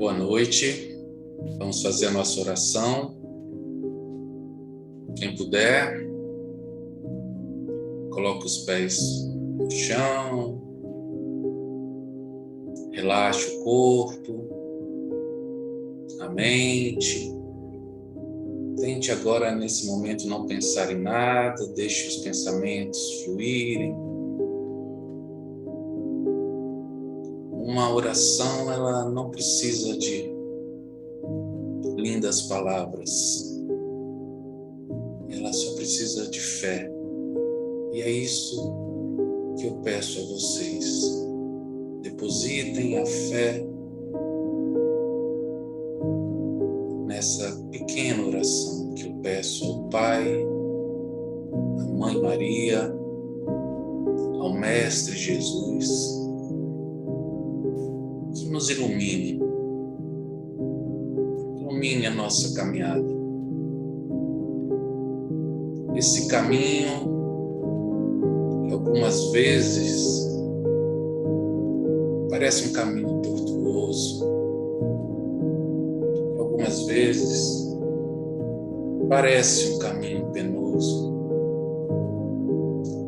Boa noite, vamos fazer a nossa oração. Quem puder, coloque os pés no chão, relaxe o corpo, a mente. Tente agora, nesse momento, não pensar em nada, deixe os pensamentos fluírem. Uma oração, ela não precisa de lindas palavras, ela só precisa de fé. E é isso que eu peço a vocês. Depositem a fé nessa pequena oração que eu peço ao Pai, à Mãe Maria, ao Mestre Jesus, que nos ilumine a nossa caminhada. Esse caminho que algumas vezes parece um caminho tortuoso, que algumas vezes parece um caminho penoso,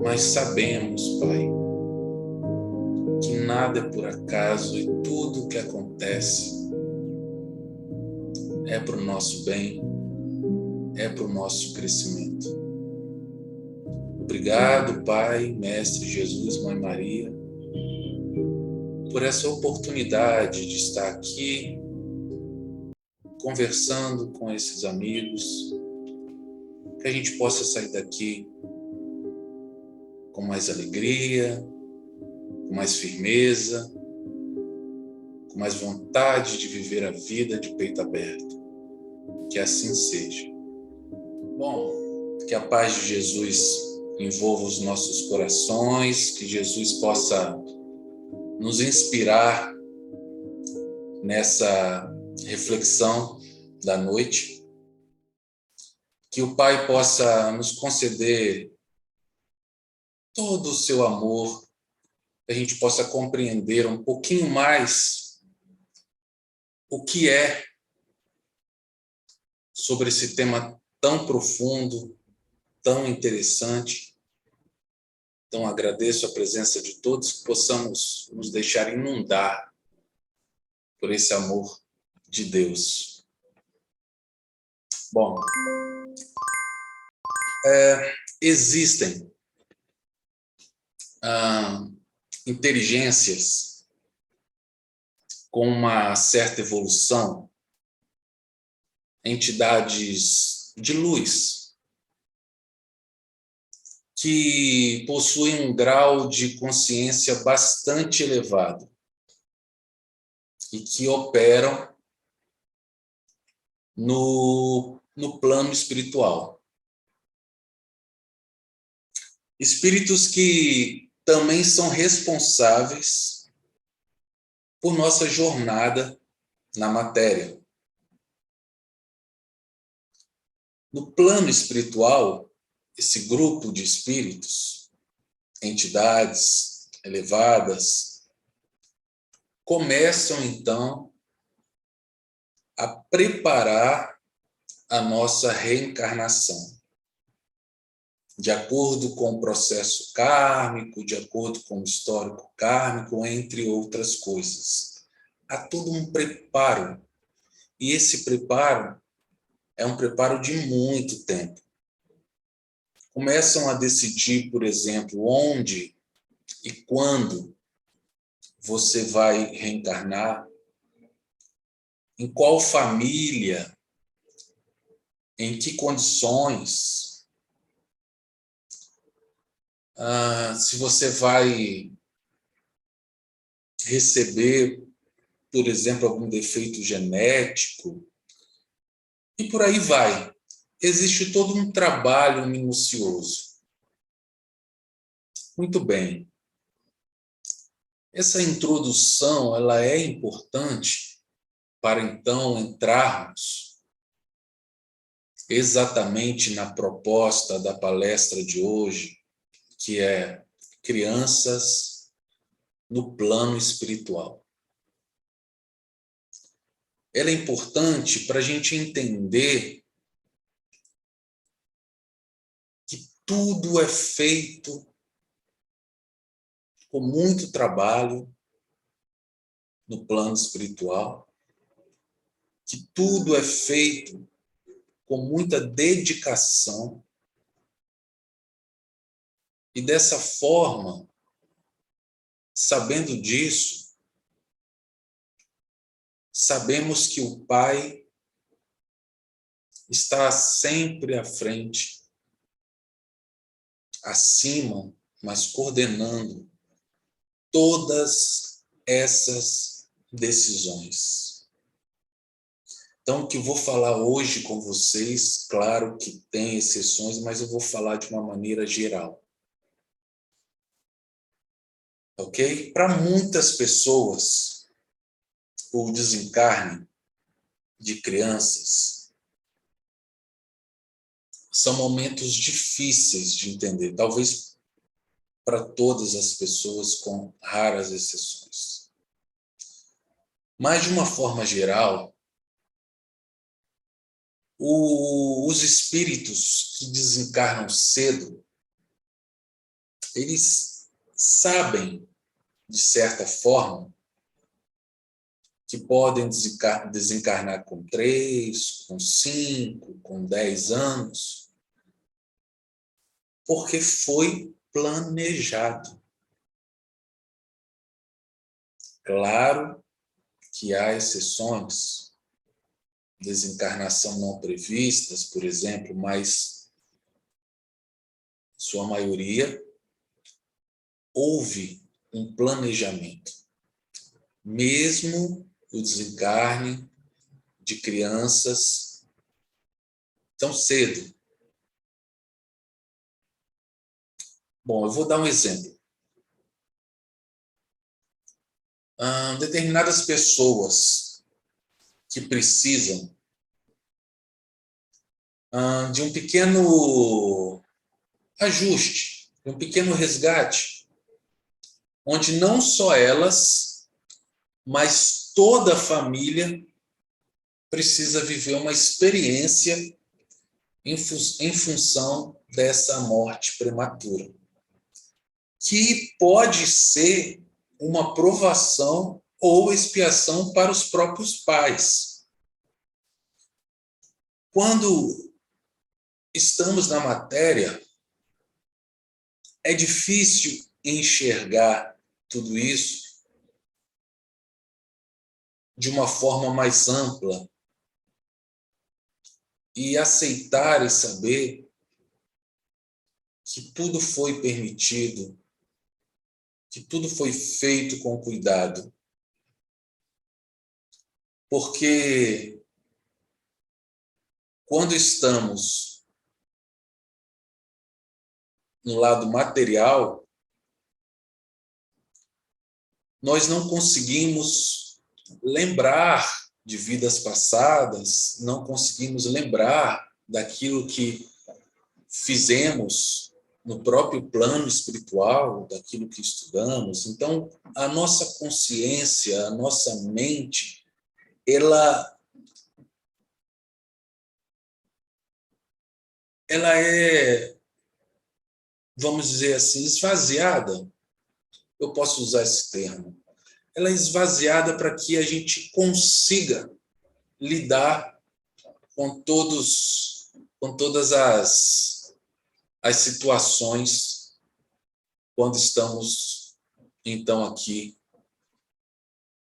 mas sabemos, Pai, que nada é por acaso e tudo o que acontece é para o nosso bem, é para o nosso crescimento. Obrigado, Pai, Mestre Jesus, Mãe Maria, por essa oportunidade de estar aqui conversando com esses amigos, que a gente possa sair daqui com mais alegria, com mais firmeza, com mais vontade de viver a vida de peito aberto. Que assim seja. Bom, que a paz de Jesus envolva os nossos corações, que Jesus possa nos inspirar nessa reflexão da noite, que o Pai possa nos conceder todo o seu amor, que a gente possa compreender um pouquinho mais o que é sobre esse tema tão profundo, tão interessante. Então agradeço a presença de todos, que possamos nos deixar inundar por esse amor de Deus. Bom, existem inteligências com uma certa evolução, entidades de luz, que possuem um grau de consciência bastante elevado e que operam no plano espiritual. Espíritos que também são responsáveis por nossa jornada na matéria. No plano espiritual, esse grupo de espíritos, entidades elevadas, começam então a preparar a nossa reencarnação, de acordo com o processo kármico, de acordo com o histórico kármico, entre outras coisas. Há todo um preparo, e esse preparo é um preparo de muito tempo. Começam a decidir, por exemplo, onde e quando você vai reencarnar, em qual família, em que condições, se você vai receber, por exemplo, algum defeito genético, e por aí vai. Existe todo um trabalho minucioso. Muito bem. Essa introdução, ela é importante para então entrarmos exatamente na proposta da palestra de hoje, que é crianças no plano espiritual. ela é importante para a gente entender que tudo é feito com muito trabalho no plano espiritual, que tudo é feito com muita dedicação, e dessa forma, sabendo disso, sabemos que o Pai está sempre à frente, acima, mas coordenando todas essas decisões. Então, o que eu vou falar hoje com vocês, claro que tem exceções, mas eu vou falar de uma maneira geral. Ok? Para muitas pessoas, o desencarne de crianças são momentos difíceis de entender, talvez para todas as pessoas, com raras exceções. Mas, de uma forma geral, os espíritos que desencarnam cedo, eles sabem, de certa forma, que podem desencarnar com 3, com 5, com 10 anos, porque foi planejado. Claro que há exceções, desencarnação não previstas, por exemplo, mas sua maioria houve um planejamento. Mesmo o desencarne de crianças tão cedo. Bom, eu vou dar um exemplo. Determinadas pessoas que precisam de um pequeno ajuste, de um pequeno resgate, onde não só elas, mas toda a família precisa viver uma experiência em função dessa morte prematura, que pode ser uma provação ou expiação para os próprios pais. Quando estamos na matéria, é difícil enxergar tudo isso de uma forma mais ampla e aceitar e saber que tudo foi permitido, que tudo foi feito com cuidado. Porque quando estamos no lado material, nós não conseguimos lembrar de vidas passadas, não conseguimos lembrar daquilo que fizemos no próprio plano espiritual, daquilo que estudamos. Então, a nossa consciência, a nossa mente, ela é, vamos dizer assim, esvaziada. Eu posso usar esse termo. Ela é esvaziada para que a gente consiga lidar com todas as situações quando estamos, então, aqui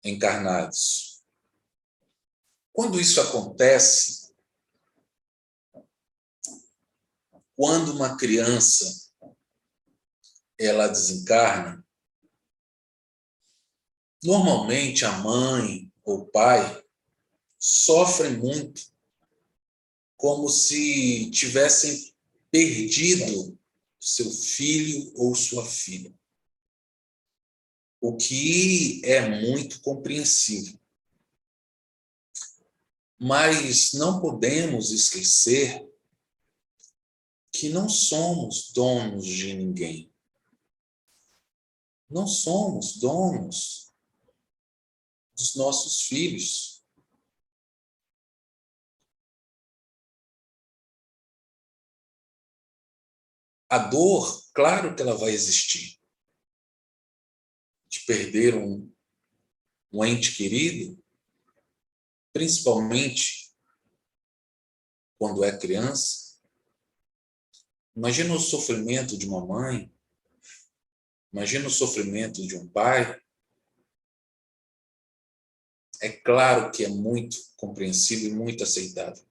encarnados. Quando isso acontece, quando uma criança ela desencarna, normalmente a mãe ou o pai sofrem muito, como se tivessem perdido seu filho ou sua filha, o que é muito compreensível. Mas não podemos esquecer que não somos donos de ninguém. Não somos donos dos nossos filhos. A dor, claro que ela vai existir. De perder um ente querido, principalmente quando é criança. Imagina o sofrimento de uma mãe, imagina o sofrimento de um pai. É claro que é muito compreensível e muito aceitável.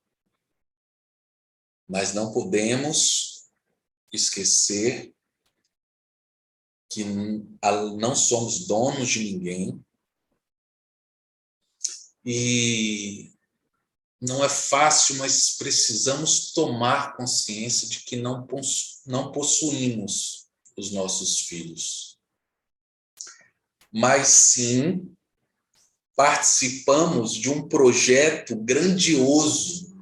Mas não podemos esquecer que não somos donos de ninguém e não é fácil, mas precisamos tomar consciência de que não possuímos os nossos filhos. Mas sim participamos de um projeto grandioso.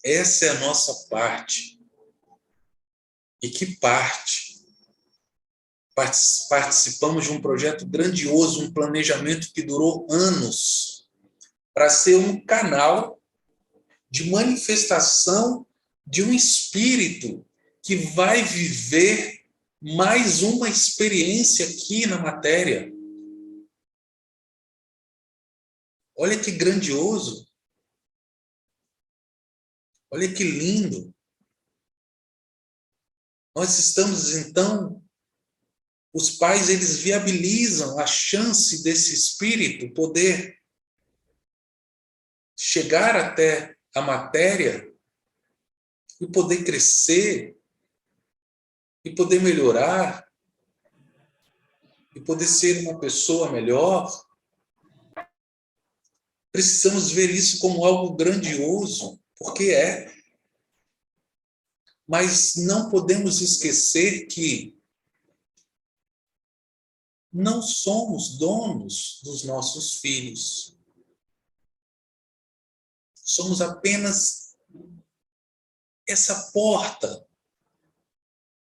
Essa é a nossa parte. E que parte? Participamos de um projeto grandioso, um planejamento que durou anos, para ser um canal de manifestação de um espírito que vai viver mais uma experiência aqui na matéria. Olha que grandioso. Olha que lindo. Nós estamos, então, os pais, eles viabilizam a chance desse espírito poder chegar até a matéria e poder crescer, e poder melhorar, e poder ser uma pessoa melhor. Precisamos ver isso como algo grandioso, porque é. Mas não podemos esquecer que não somos donos dos nossos filhos. Somos apenas essa porta.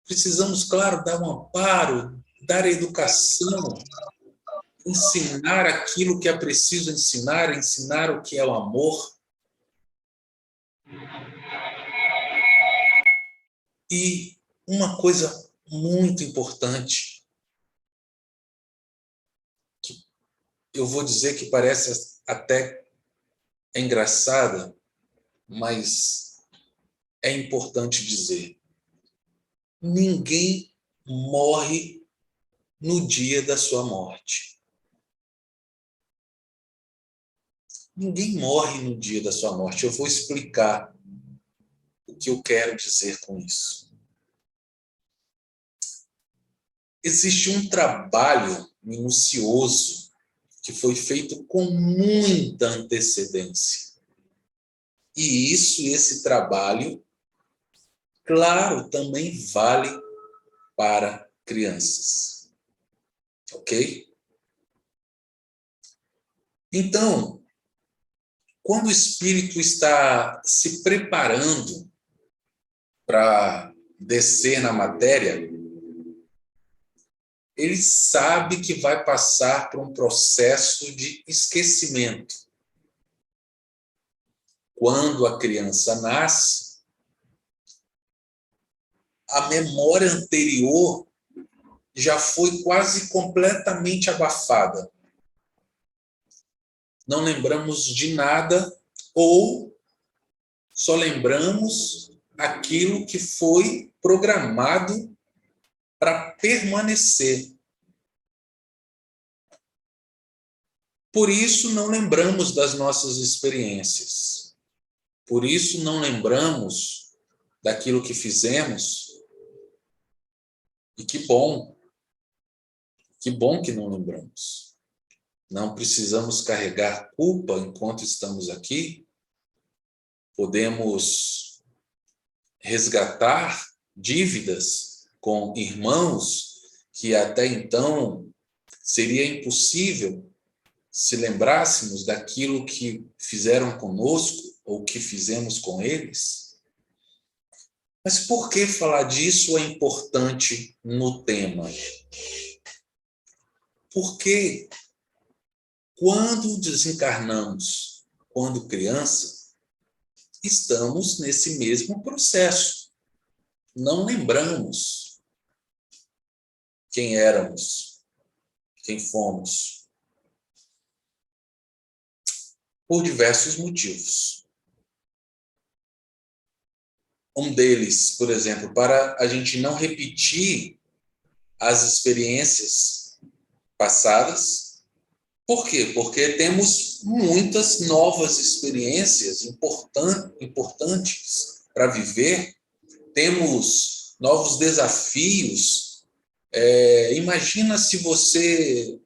Precisamos, claro, dar um amparo, dar a educação, ensinar aquilo que é preciso ensinar, ensinar o que é o amor. E uma coisa muito importante, que eu vou dizer que parece até engraçada, mas é importante dizer: ninguém morre no dia da sua morte. Ninguém morre no dia da sua morte. Eu vou explicar o que eu quero dizer com isso. Existe um trabalho minucioso que foi feito com muita antecedência. E esse trabalho, claro, também vale para crianças. Ok? Então, quando o espírito está se preparando para descer na matéria, ele sabe que vai passar por um processo de esquecimento. Quando a criança nasce, a memória anterior já foi quase completamente abafada. Não lembramos de nada ou só lembramos aquilo que foi programado para permanecer. Por isso não lembramos das nossas experiências. Por isso não lembramos daquilo que fizemos. E que bom que não lembramos. Não precisamos carregar culpa enquanto estamos aqui. Podemos resgatar dívidas com irmãos que até então seria impossível se lembrássemos daquilo que fizeram conosco ou que fizemos com eles. Mas por que falar disso é importante no tema? Porque quando desencarnamos, quando criança, estamos nesse mesmo processo. não lembramos quem éramos, quem fomos, por diversos motivos. Um deles, por exemplo, para a gente não repetir as experiências passadas. Por quê? Porque temos muitas novas experiências importantes para viver, temos novos desafios. Imagina se você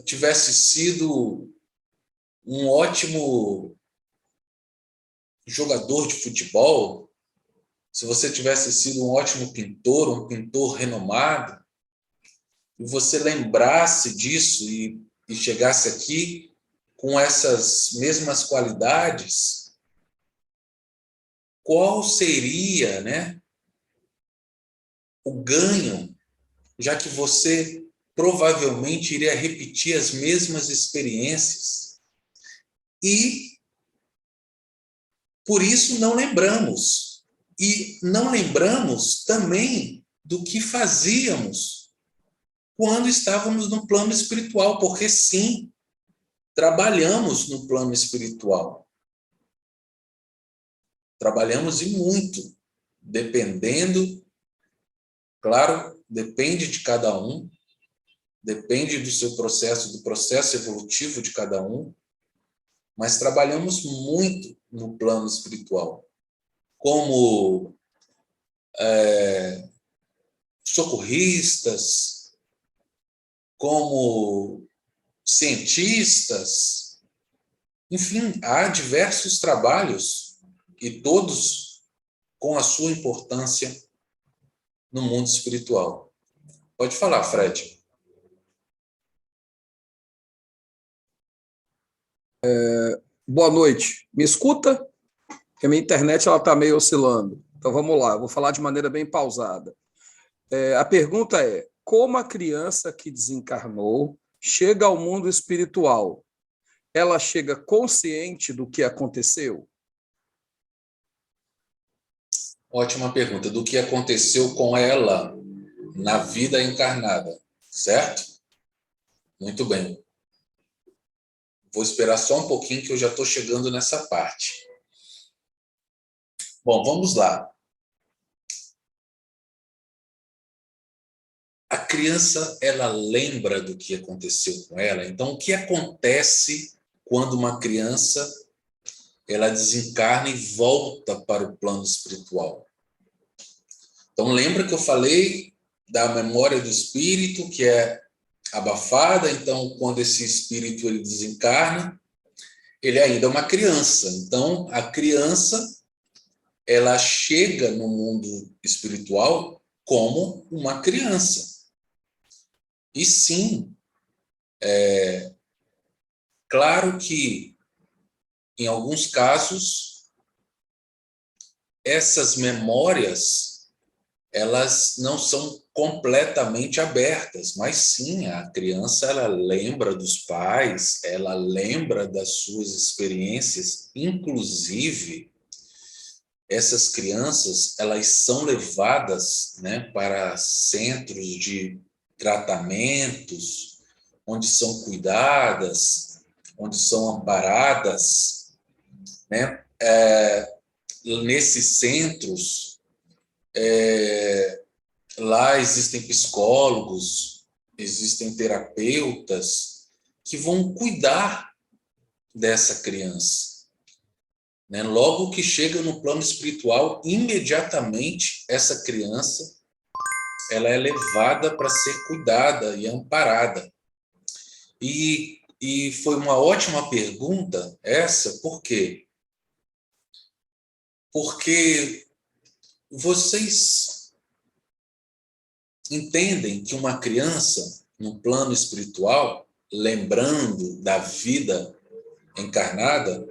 tivesse sido um ótimo jogador de futebol, se você tivesse sido um ótimo pintor, um pintor renomado, e você lembrasse disso e chegasse aqui com essas mesmas qualidades, qual seria, né, o ganho, já que você provavelmente iria repetir as mesmas experiências e por isso não lembramos. E não lembramos também do que fazíamos quando estávamos no plano espiritual, porque sim, trabalhamos no plano espiritual. Trabalhamos e muito, dependendo, claro, depende de cada um, depende do seu processo, do processo evolutivo de cada um, mas trabalhamos muito no plano espiritual, como socorristas, como cientistas, enfim, há diversos trabalhos e todos com a sua importância no mundo espiritual. Pode falar, Fred. Boa noite. Me escuta? Porque a minha internet está meio oscilando. Então vamos lá, eu vou falar de maneira bem pausada. A pergunta é: como a criança que desencarnou chega ao mundo espiritual? Ela chega consciente do que aconteceu? Ótima pergunta. Do que aconteceu com ela na vida encarnada, certo? Muito bem. Vou esperar só um pouquinho que eu já estou chegando nessa parte. Bom, vamos lá. A criança, ela lembra do que aconteceu com ela. Então, o que acontece quando uma criança ela desencarna e volta para o plano espiritual? Então, lembra que eu falei da memória do espírito, que é abafada. Então, quando esse espírito ele desencarna, ele ainda é uma criança. Então, a criança ela chega no mundo espiritual como uma criança. E sim, claro que em alguns casos essas memórias elas não são completamente abertas, mas sim, a criança ela lembra dos pais, ela lembra das suas experiências, inclusive essas crianças elas são levadas, né, para centros de tratamentos, onde são cuidadas, onde são amparadas, né? Nesses centros, lá existem psicólogos, existem terapeutas que vão cuidar dessa criança. Né? Logo que chega no plano espiritual, imediatamente essa criança ela é levada para ser cuidada e amparada. E foi uma ótima pergunta essa, por quê? Porque vocês entendem que uma criança, no plano espiritual, lembrando da vida encarnada,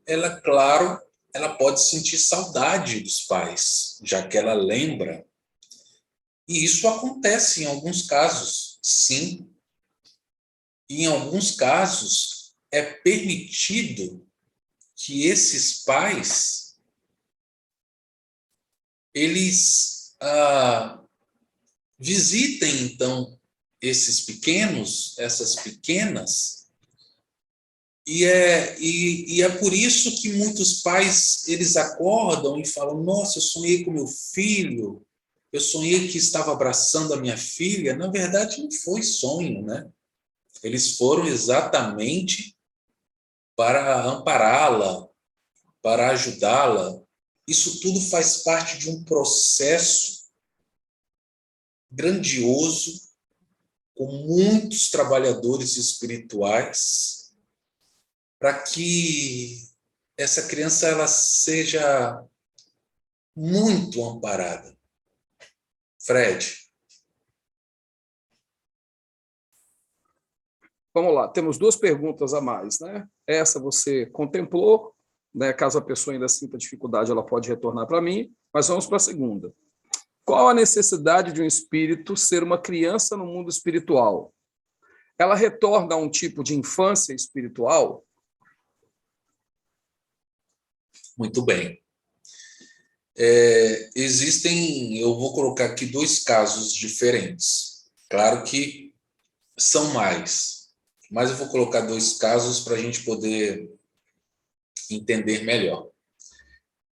ela, claro, ela pode sentir saudade dos pais, já que ela lembra. E isso acontece em alguns casos, sim. E em alguns casos é permitido que esses pais eles visitem, então, esses pequenos, essas pequenas, e é por isso que muitos pais, eles acordam e falam, nossa, eu sonhei com meu filho, eu sonhei que estava abraçando a minha filha. Na verdade, não foi sonho, né? Eles foram exatamente para ampará-la, para ajudá-la. Isso tudo faz parte de um processo grandioso, com muitos trabalhadores espirituais, para que essa criança ela seja muito amparada. Fred. Vamos lá, temos duas perguntas a mais, né? Essa você contemplou, né? Caso a pessoa ainda sinta dificuldade, ela pode retornar para mim, mas vamos para a segunda. Qual a necessidade de um espírito ser uma criança no mundo espiritual? Ela retorna a um tipo de infância espiritual? Muito bem. Existem, eu vou colocar aqui 2 casos diferentes. Claro que são mais, mas eu vou colocar 2 casos para a gente poder entender melhor.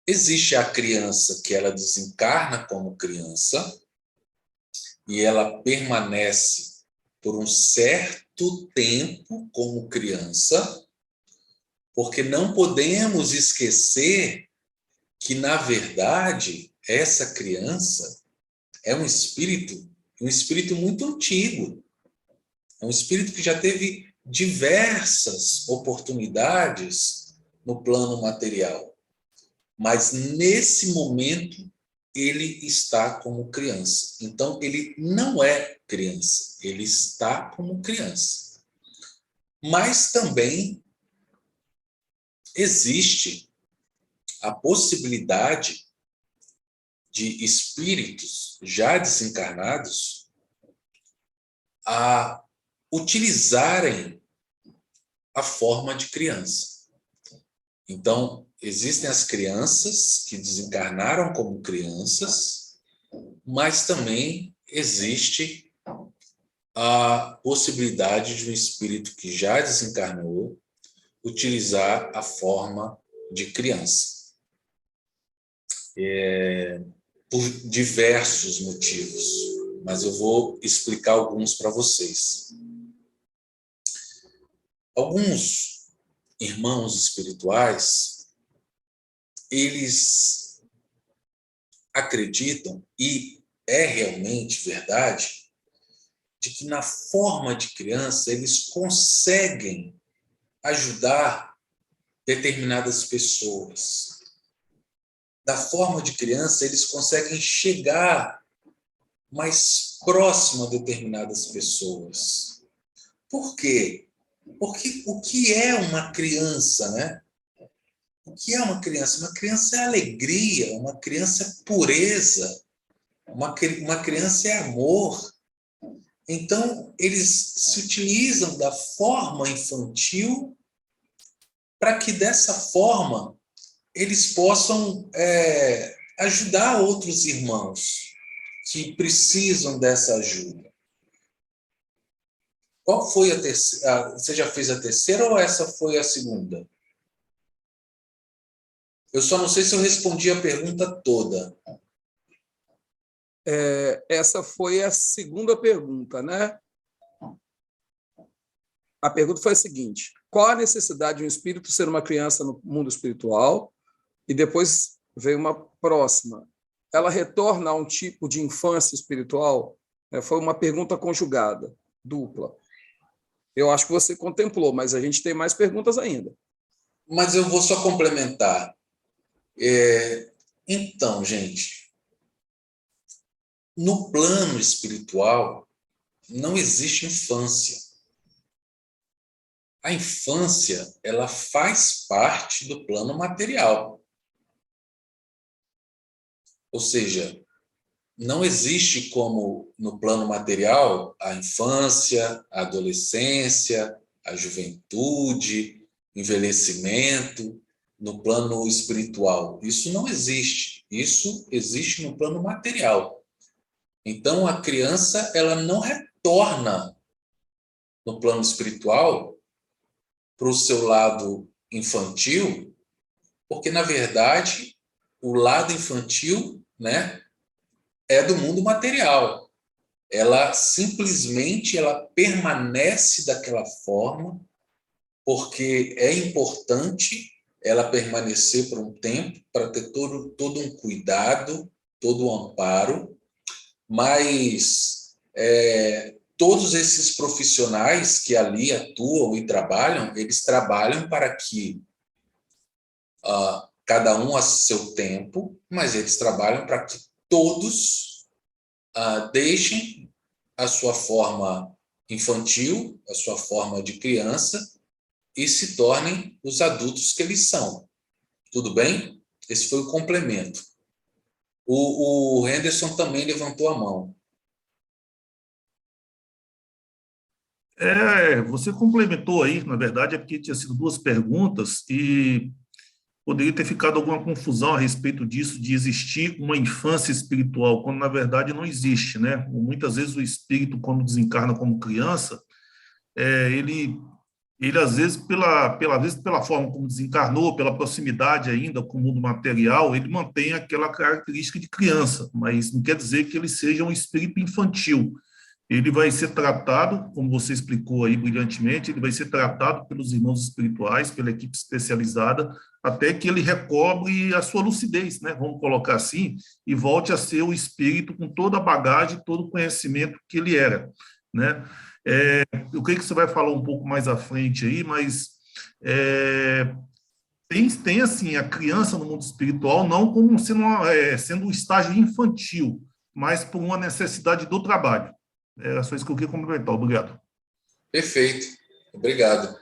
Existe a criança que ela desencarna como criança e ela permanece por um certo tempo como criança, porque não podemos esquecer que, na verdade, essa criança é um espírito muito antigo. É um espírito que já teve diversas oportunidades no plano material. Mas, nesse momento, ele está como criança. Então, ele não é criança, ele está como criança. Mas também existe a possibilidade de espíritos já desencarnados a utilizarem a forma de criança. Então, existem as crianças que desencarnaram como crianças, mas também existe a possibilidade de um espírito que já desencarnou utilizar a forma de criança. Por diversos motivos, mas eu vou explicar alguns para vocês. Alguns irmãos espirituais, eles acreditam, e é realmente verdade, de que na forma de criança eles conseguem ajudar determinadas pessoas. Da forma de criança, eles conseguem chegar mais próximo a determinadas pessoas. Por quê? Porque o que é uma criança, né? O que é uma criança? Uma criança é alegria, uma criança é pureza, uma criança é amor. Então, eles se utilizam da forma infantil para que, dessa forma, eles possam ajudar outros irmãos que precisam dessa ajuda. Qual foi a terceira? Você já fez a terceira ou essa foi a segunda? Eu só não sei se eu respondi a pergunta toda. Essa foi a segunda pergunta, né? A pergunta foi a seguinte: qual a necessidade de um espírito ser uma criança no mundo espiritual? E depois veio uma próxima. Ela retorna a um tipo de infância espiritual? Foi uma pergunta conjugada, dupla. Eu acho que você contemplou, mas a gente tem mais perguntas ainda. Mas eu vou só complementar. Então, gente, no plano espiritual não existe infância. A infância, ela faz parte do plano material. Ou seja, não existe como no plano material a infância, a adolescência, a juventude, envelhecimento. No plano espiritual, isso não existe. Isso existe no plano material. Então, a criança ela não retorna no plano espiritual para o seu lado infantil, porque, na verdade, o lado infantil, né, é do mundo material. Ela simplesmente ela permanece daquela forma, porque é importante ela permanecer por um tempo, para ter todo um cuidado, todo um amparo, mas todos esses profissionais que ali atuam e trabalham, eles trabalham para que cada um a seu tempo, mas eles trabalham para que todos deixem a sua forma infantil, a sua forma de criança, e se tornem os adultos que eles são. Tudo bem? Esse foi o complemento. O Henderson também levantou a mão. Você complementou aí, na verdade, é porque tinha sido duas perguntas e poderia ter ficado alguma confusão a respeito disso, de existir uma infância espiritual, quando na verdade não existe, né? Muitas vezes o espírito, quando desencarna como criança, ele às vezes, pela forma como desencarnou, pela proximidade ainda com o mundo material, ele mantém aquela característica de criança, mas não quer dizer que ele seja um espírito infantil. Ele vai ser tratado, como você explicou aí brilhantemente, ele vai ser tratado pelos irmãos espirituais, pela equipe especializada, até que ele recobre a sua lucidez, né? Vamos colocar assim, e volte a ser o espírito com toda a bagagem, todo o conhecimento que ele era, né? Eu creio que você vai falar um pouco mais à frente aí, mas tem assim, a criança no mundo espiritual não como sendo um estágio infantil, mas por uma necessidade do trabalho. Era só isso que eu queria complementar. Obrigado. Perfeito. Obrigado.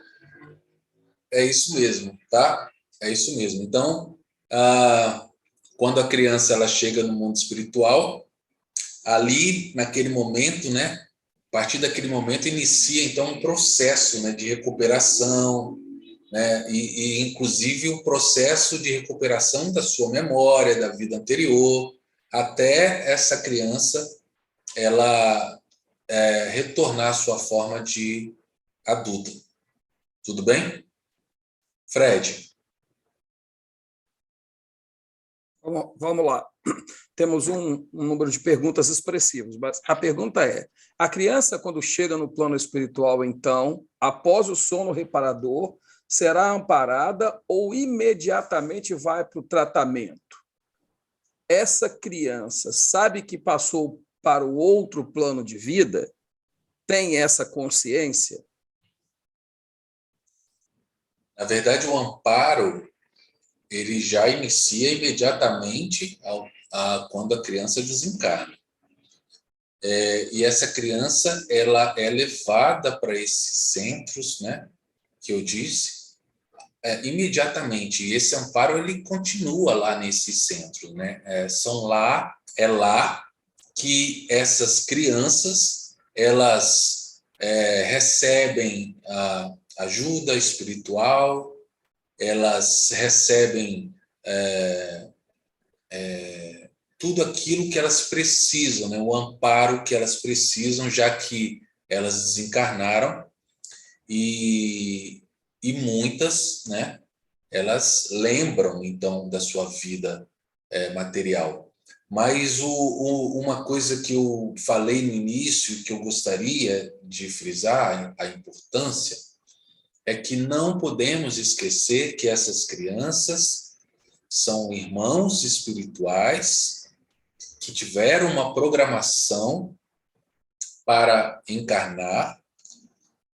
É isso mesmo, tá? É isso mesmo. Então, quando a criança ela chega no mundo espiritual, ali, naquele momento, né? A partir daquele momento inicia, então, um processo, né, de recuperação, né? E, inclusive, o processo de recuperação da sua memória, da vida anterior, até essa criança ela retornar à sua forma de adulta. Tudo bem? Fred. Vamos lá. Temos um número de perguntas expressivos, mas a pergunta é: a criança, quando chega no plano espiritual, então, após o sono reparador, será amparada ou imediatamente vai para o tratamento? Essa criança sabe que passou para o outro plano de vida? Tem essa consciência? Na verdade, o amparo ele já inicia imediatamente quando a criança desencarna. E essa criança ela é levada para esses centros, né, que eu disse, imediatamente. E esse amparo ele continua lá nesse centro, né? É lá que essas crianças elas recebem ajuda espiritual, elas recebem tudo aquilo que elas precisam, né? O amparo que elas precisam, já que elas desencarnaram e muitas, né? Elas lembram, então, da sua vida material. Mas uma coisa que eu falei no início, que eu gostaria de frisar, a importância, é que não podemos esquecer que essas crianças são irmãos espirituais que tiveram uma programação para encarnar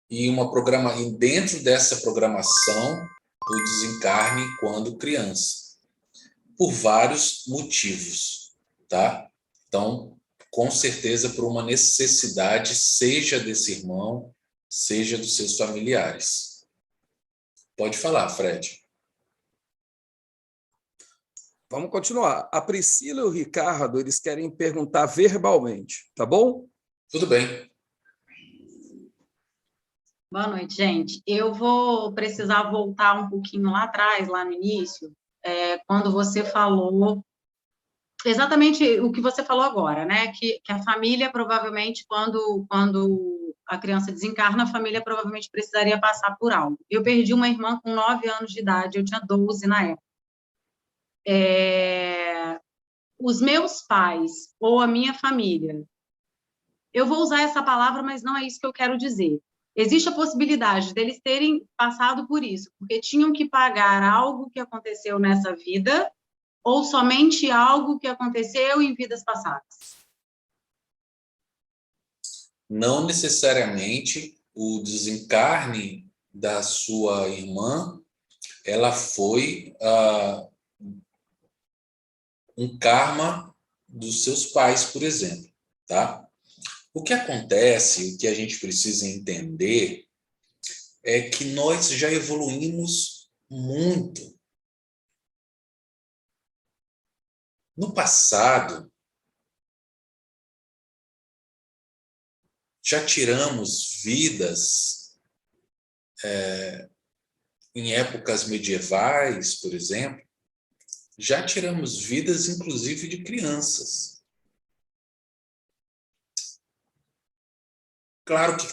e dentro dessa programação o desencarne quando criança, por vários motivos, tá? Então, com certeza por uma necessidade, seja desse irmão, seja dos seus familiares. Pode falar, Fred. Vamos continuar. A Priscila e o Ricardo, eles querem perguntar verbalmente, tá bom? Tudo bem. Boa noite, gente. Eu vou precisar voltar um pouquinho lá atrás, lá no início, quando você falou exatamente o que você falou agora, né? Que a família provavelmente, quando a criança desencarna, a família provavelmente precisaria passar por algo. Eu perdi uma irmã com 9 anos de idade, eu tinha 12 na época. Os meus pais ou a minha família, eu vou usar essa palavra, mas não é isso que eu quero dizer. Existe a possibilidade deles terem passado por isso, porque tinham que pagar algo que aconteceu nessa vida ou somente algo que aconteceu em vidas passadas? Não necessariamente o desencarne da sua irmã, ela foi um karma dos seus pais, por exemplo, tá? O que acontece, o que a gente precisa entender, é que nós já evoluímos muito. No passado, já tiramos vidas em épocas medievais, por exemplo, já tiramos vidas, inclusive, de crianças. Claro que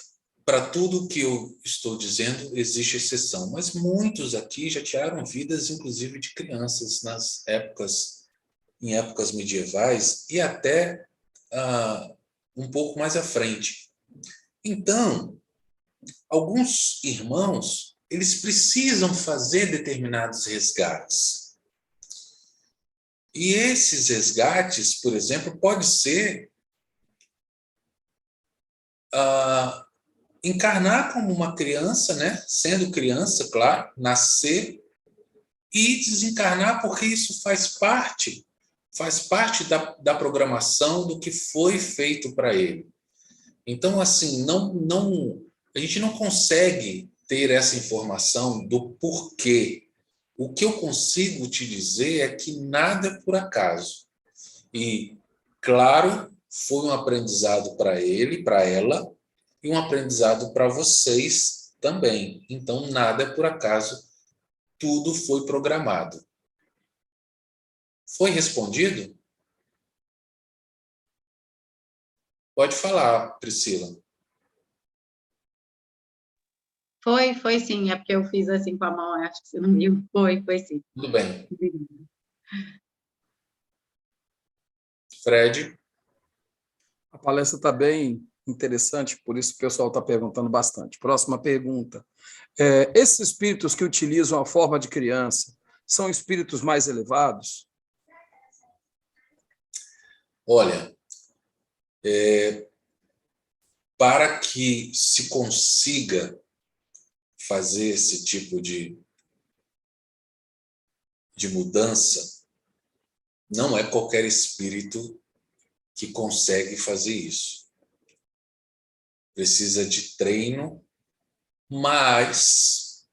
para tudo que eu estou dizendo existe exceção, mas muitos aqui já tiraram vidas, inclusive, de crianças em épocas medievais e até um pouco mais à frente. Então, alguns irmãos, eles precisam fazer determinados resgates. E esses resgates, por exemplo, pode ser encarnar como uma criança, né? Sendo criança, claro, nascer e desencarnar, porque isso faz parte da programação do que foi feito para ele. Então, assim, a gente não consegue ter essa informação do porquê. O que eu consigo te dizer é que nada é por acaso. E, claro, foi um aprendizado para ele, para ela, e um aprendizado para vocês também. Então, nada é por acaso, tudo foi programado. Foi respondido? Pode falar, Priscila. Foi sim, é porque eu fiz assim com a mão, acho que você não viu. Foi sim. Tudo bem. Fred? A palestra está bem interessante, por isso o pessoal está perguntando bastante. Próxima pergunta. Esses espíritos que utilizam a forma de criança são espíritos mais elevados? Olha, para que se consiga fazer esse tipo de mudança, não é qualquer espírito que consegue fazer isso. Precisa de treino, mas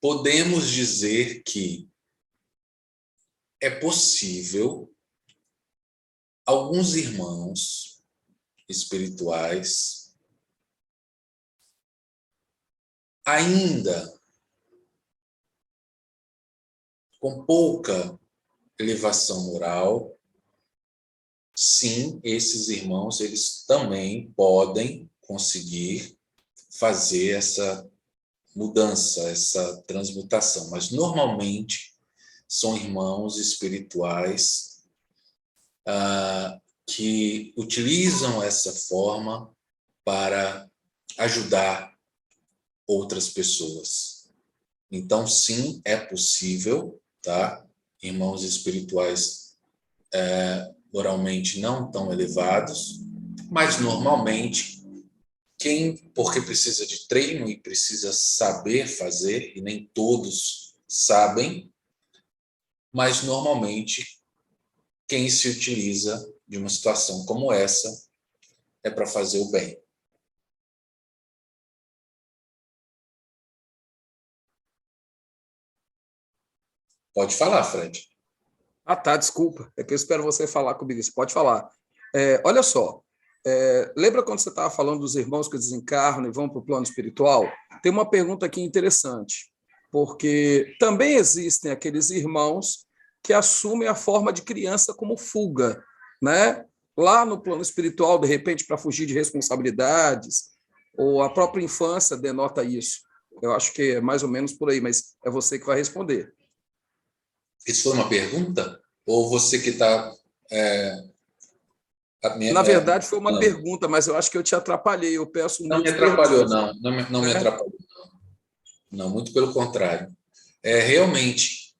podemos dizer que é possível alguns irmãos espirituais ainda com pouca elevação moral, sim, esses irmãos, eles também podem conseguir fazer essa mudança, essa transmutação, mas normalmente são irmãos espirituais que utilizam essa forma para ajudar outras pessoas. Então, sim, é possível, tá? Irmãos espirituais moralmente não tão elevados, mas normalmente porque precisa de treino e precisa saber fazer, e nem todos sabem, mas normalmente quem se utiliza de uma situação como essa é para fazer o bem. Pode falar, Fred. Tá, desculpa. É que eu espero você falar comigo. Você pode falar. Olha só, lembra quando você estava falando dos irmãos que desencarnam e vão para o plano espiritual? Tem uma pergunta aqui interessante, porque também existem aqueles irmãos que assumem a forma de criança como fuga, né? Lá no plano espiritual, de repente, para fugir de responsabilidades, ou a própria infância denota isso. Eu acho que é mais ou menos por aí, mas é você que vai responder. Isso foi uma pergunta? Ou você que está... Na verdade, foi uma pergunta, mas eu acho que eu te atrapalhei. Eu peço Não me muito atrapalhou, perdão. não me atrapalhou. Não, muito pelo contrário. Realmente,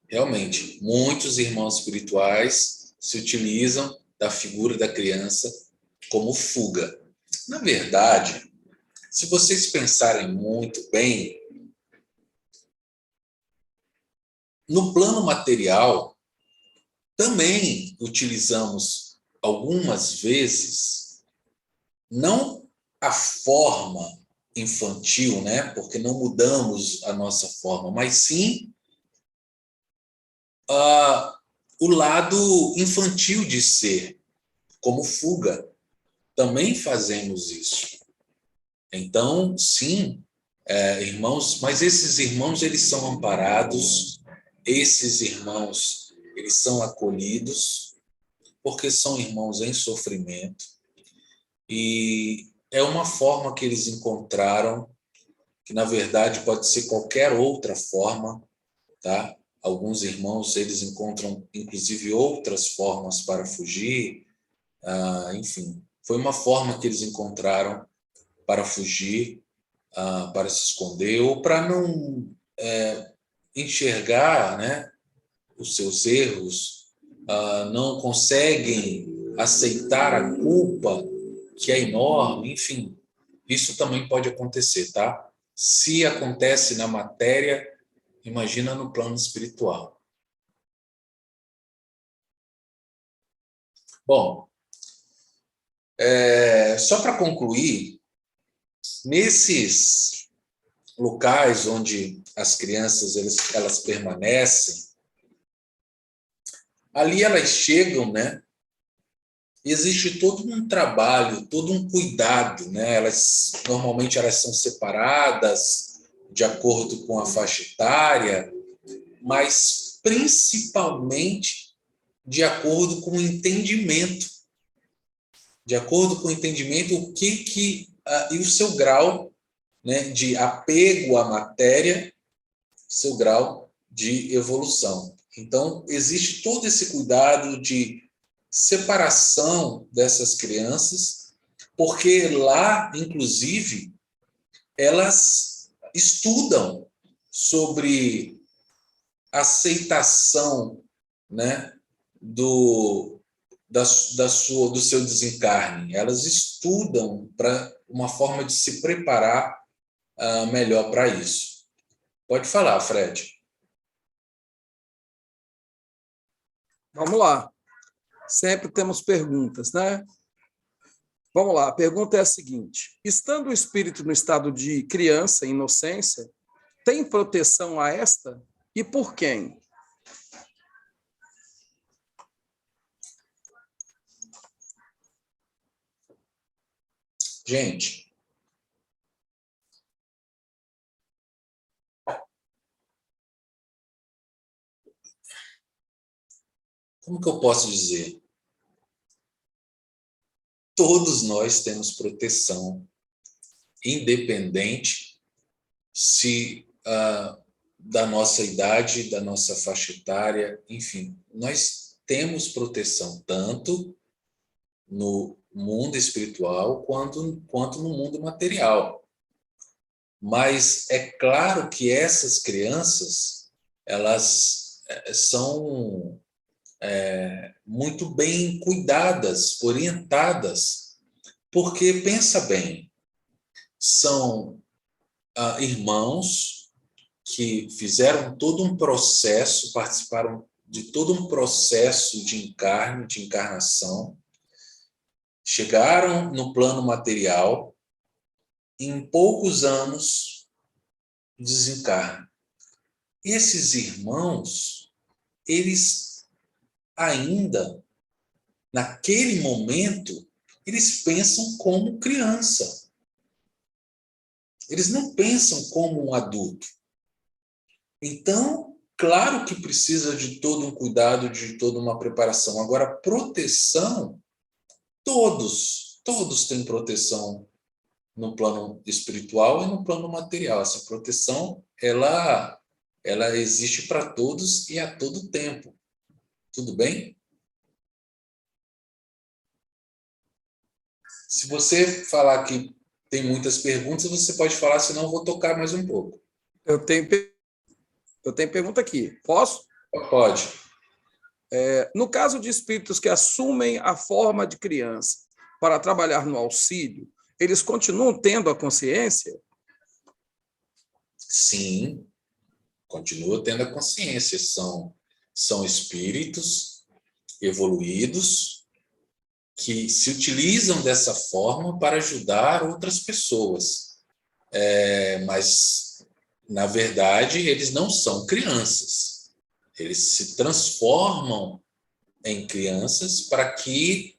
muitos irmãos espirituais se utilizam da figura da criança como fuga. Na verdade, se vocês pensarem muito bem, no plano material, também utilizamos algumas vezes, não a forma infantil, né? Porque não mudamos a nossa forma, mas sim o lado infantil de ser, como fuga. Também fazemos isso. Então, sim, irmãos, mas esses irmãos, eles são amparados, esses irmãos, eles são acolhidos, porque são irmãos em sofrimento, e é uma forma que eles encontraram, que na verdade pode ser qualquer outra forma, tá? Alguns irmãos, eles encontram inclusive outras formas para fugir, enfim, foi uma forma que eles encontraram para fugir, para se esconder, ou para não enxergar, né, os seus erros, não conseguem aceitar a culpa, que é enorme, enfim, isso também pode acontecer, tá? Se acontece na matéria, imagina no plano espiritual. Bom, só para concluir, nesses locais onde as crianças elas permanecem, ali elas chegam, né? Existe todo um trabalho, todo um cuidado, né? Normalmente elas são separadas de acordo com a faixa etária, mas principalmente de acordo com o entendimento. De acordo com o entendimento, e o seu grau, né, de apego à matéria, seu grau de evolução. Então, existe todo esse cuidado de separação dessas crianças, porque lá, inclusive, elas estudam sobre aceitação, né, do seu desencarne. Elas estudam para uma forma de se preparar melhor para isso. Pode falar, Fred. Vamos lá. Sempre temos perguntas, né? Vamos lá. A pergunta é a seguinte: estando o espírito no estado de criança, inocência, tem proteção a esta? E por quem? Gente, como que eu posso dizer? Todos nós temos proteção, independente se da nossa idade, da nossa faixa etária, enfim, nós temos proteção tanto no mundo espiritual quanto no mundo material. Mas é claro que essas crianças, elas são muito bem cuidadas, orientadas, porque, pensa bem, são irmãos que fizeram todo um processo, participaram de todo um processo de encarne, de encarnação, chegaram no plano material, em poucos anos desencarnam. Esses irmãos, eles ainda, naquele momento, eles pensam como criança. Eles não pensam como um adulto. Então, Claro que precisa de todo um cuidado, de toda uma preparação. Agora, proteção, todos têm proteção no plano espiritual e no plano material. Essa proteção, ela existe para todos e a todo tempo. Tudo bem? Se você falar que tem muitas perguntas, você pode falar, senão eu vou tocar mais um pouco. Eu tenho pergunta aqui. Posso? Pode. No caso de espíritos que assumem a forma de criança para trabalhar no auxílio, eles continuam tendo a consciência? Sim, continua tendo a consciência. São espíritos evoluídos que se utilizam dessa forma para ajudar outras pessoas. Mas, na verdade, eles não são crianças. Eles se transformam em crianças para que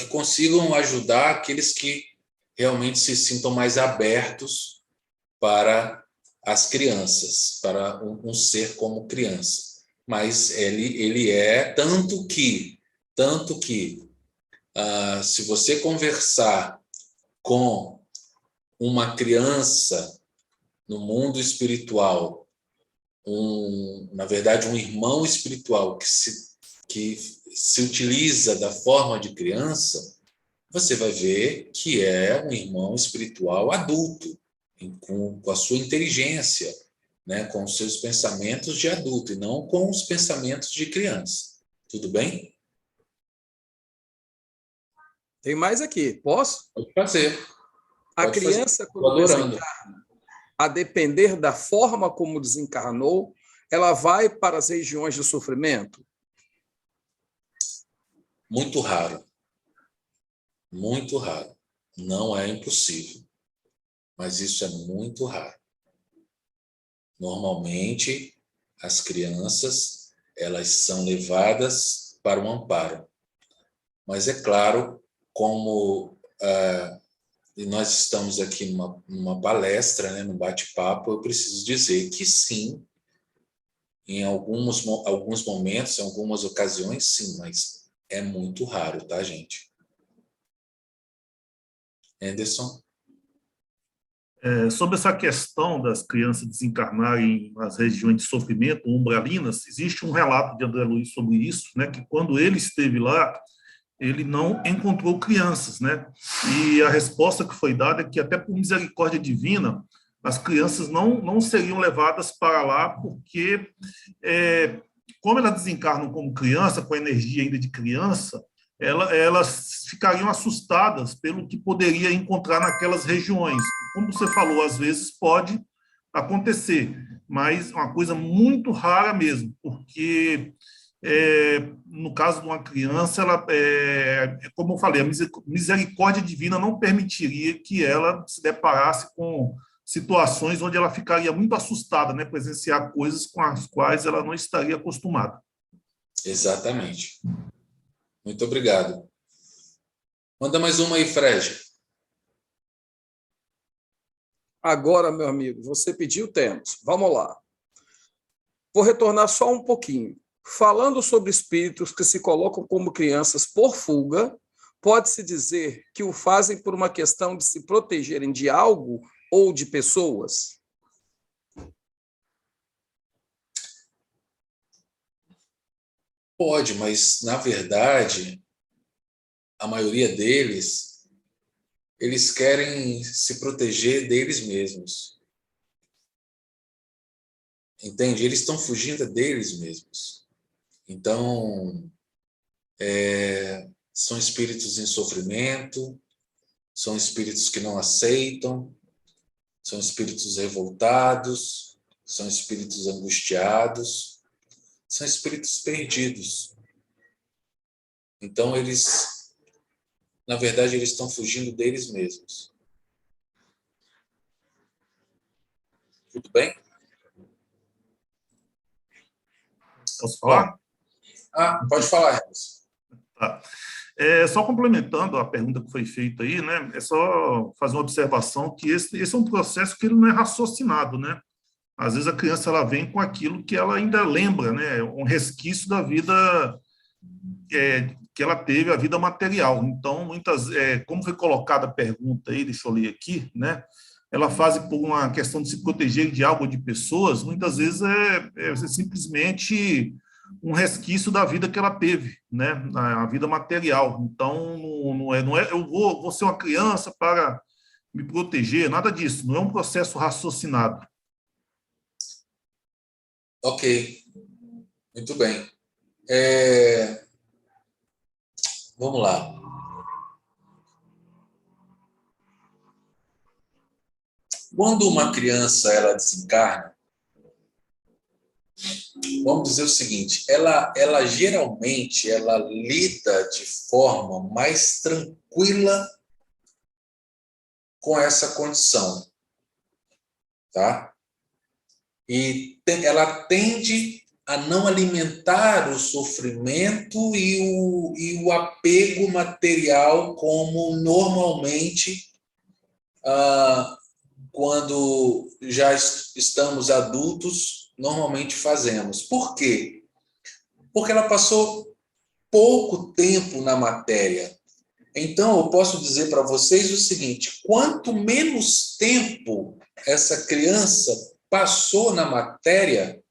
consigam ajudar aqueles que realmente se sintam mais abertos para as crianças, para um ser como criança. Mas ele é tanto que se você conversar com uma criança no mundo espiritual, na verdade, um irmão espiritual que se utiliza da forma de criança, você vai ver que é um irmão espiritual adulto, com a sua inteligência, né, com os seus pensamentos de adulto, e não com os pensamentos de criança. Tudo bem? Tem mais aqui. Posso? Pode fazer. A criança, quando desencarna, a depender da forma como desencarnou, ela vai para as regiões de sofrimento? Muito raro. Muito raro. Não é impossível, mas isso é muito raro. Normalmente, as crianças, elas são levadas para o amparo. Mas é claro, como nós estamos aqui numa palestra, né, num bate-papo, eu preciso dizer que sim, em alguns momentos, em algumas ocasiões, sim, mas é muito raro, tá, gente? Anderson? Sobre essa questão das crianças desencarnarem nas regiões de sofrimento, umbralinas, existe um relato de André Luiz sobre isso, né, que quando ele esteve lá, ele não encontrou crianças, né? E a resposta que foi dada é que, até por misericórdia divina, as crianças não seriam levadas para lá, porque, como elas desencarnam como criança, com a energia ainda de criança, elas ficariam assustadas pelo que poderia encontrar naquelas regiões. Como você falou, às vezes pode acontecer, mas é uma coisa muito rara mesmo, porque no caso de uma criança, como eu falei, a misericórdia divina não permitiria que ela se deparasse com situações onde ela ficaria muito assustada, né, presenciar coisas com as quais ela não estaria acostumada. Exatamente. Muito obrigado. Manda mais uma aí, Fred. Agora, meu amigo, você pediu, temos. Vamos lá. Vou retornar só um pouquinho. Falando sobre espíritos que se colocam como crianças por fuga, pode-se dizer que o fazem por uma questão de se protegerem de algo ou de pessoas? Pode, mas, na verdade, a maioria deles, eles querem se proteger deles mesmos. Entende? Eles estão fugindo deles mesmos. Então, são espíritos em sofrimento, são espíritos que não aceitam, são espíritos revoltados, são espíritos angustiados, são espíritos perdidos. Então, na verdade, eles estão fugindo deles mesmos. Tudo bem? Posso falar? Pode falar, Remus. Tá. Só complementando a pergunta que foi feita aí, né? É só fazer uma observação que esse é um processo que ele não é raciocinado, né? às vezes a criança ela vem com aquilo que ela ainda lembra, né? Um resquício da vida que ela teve, a vida material. Então, como foi colocada a pergunta aí, deixa eu ler aqui, né? Ela faz por uma questão de se proteger de algo ou de pessoas, muitas vezes é simplesmente um resquício da vida que ela teve, né? A vida material. Então, não é eu vou ser uma criança para me proteger, nada disso. Não é um processo raciocinado. Ok, muito bem. Vamos lá. Quando uma criança ela desencarna, vamos dizer o seguinte, ela geralmente ela lida de forma mais tranquila com essa condição, tá? E ela tende a não alimentar o sofrimento e o apego material como normalmente quando já estamos adultos normalmente fazemos. Por quê? Porque ela passou pouco tempo na matéria. Então, eu posso dizer para vocês o seguinte: quanto menos tempo essa criança passou na matéria,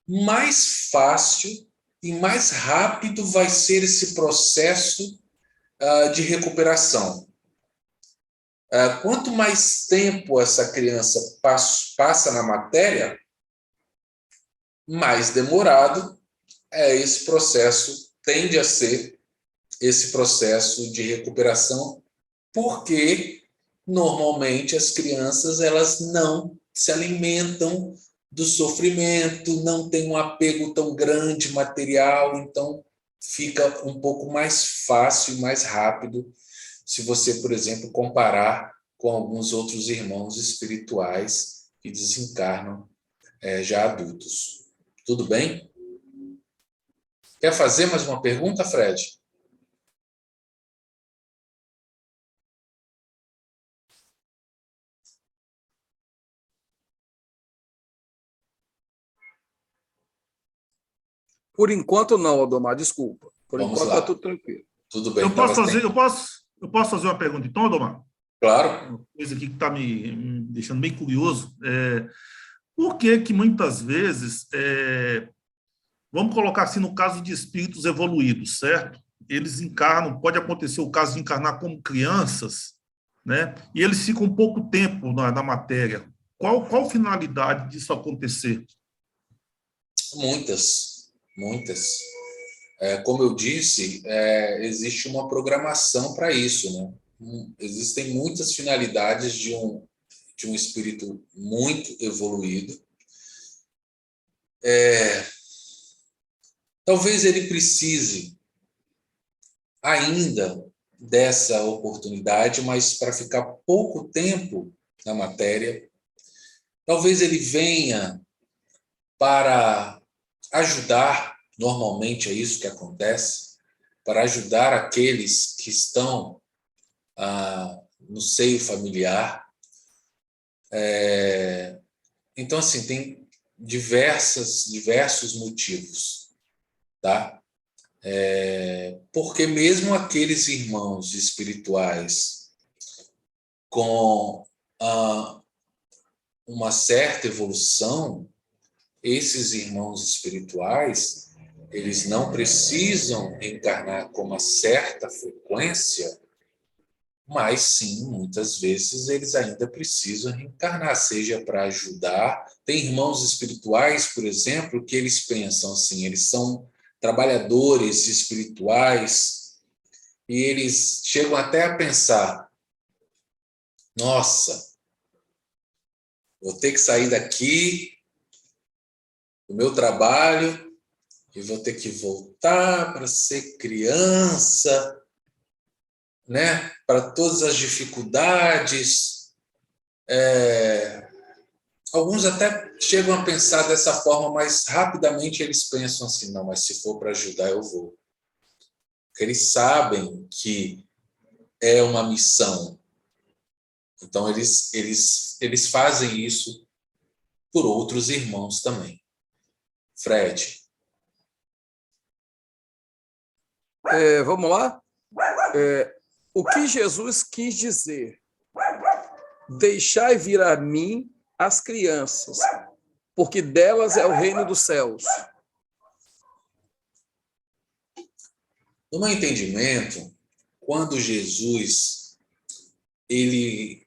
mais fácil e mais rápido vai ser esse processo de recuperação. Quanto mais tempo essa criança passa na matéria, mais demorado esse processo tende a ser esse processo de recuperação, porque normalmente as crianças elas não se alimentam do sofrimento, não tem um apego tão grande material, então fica um pouco mais fácil e mais rápido se você, por exemplo, comparar com alguns outros irmãos espirituais que desencarnam já adultos. Tudo bem? Quer fazer mais uma pergunta, Fred? Por enquanto, não, Aldomar, desculpa. Por Vamos enquanto, lá. está tudo tranquilo. Tudo bem. Eu posso fazer uma pergunta, então, Adomar? Claro. Uma coisa aqui que está me deixando bem curioso. Por que muitas vezes, vamos colocar assim no caso de espíritos evoluídos, certo? Eles encarnam, pode acontecer o caso de encarnar como crianças, né? E eles ficam pouco tempo na matéria. Qual a finalidade disso acontecer? Muitas. Como eu disse, existe uma programação para isso, né? Existem muitas finalidades de um espírito muito evoluído. Talvez ele precise ainda dessa oportunidade, mas para ficar pouco tempo na matéria. Talvez ele venha para ajudar, normalmente é isso que acontece, para ajudar aqueles que estão no seio familiar. Então, assim, tem diversos motivos, tá? Porque mesmo aqueles irmãos espirituais com uma certa evolução, esses irmãos espirituais, eles não precisam reencarnar com uma certa frequência, mas sim, muitas vezes eles ainda precisam reencarnar, seja para ajudar. Tem irmãos espirituais, por exemplo, que eles pensam assim, eles são trabalhadores espirituais e eles chegam até a pensar: nossa, vou ter que sair daqui do meu trabalho e vou ter que voltar para ser criança, né? Para todas as dificuldades. Alguns até chegam a pensar dessa forma, mas rapidamente eles pensam assim: não, mas se for para ajudar, eu vou. Porque eles sabem que é uma missão. Então, eles fazem isso por outros irmãos também. Fred. Vamos lá? O que Jesus quis dizer? Deixai vir a mim as crianças, porque delas é o reino dos céus. No meu entendimento, quando Jesus ele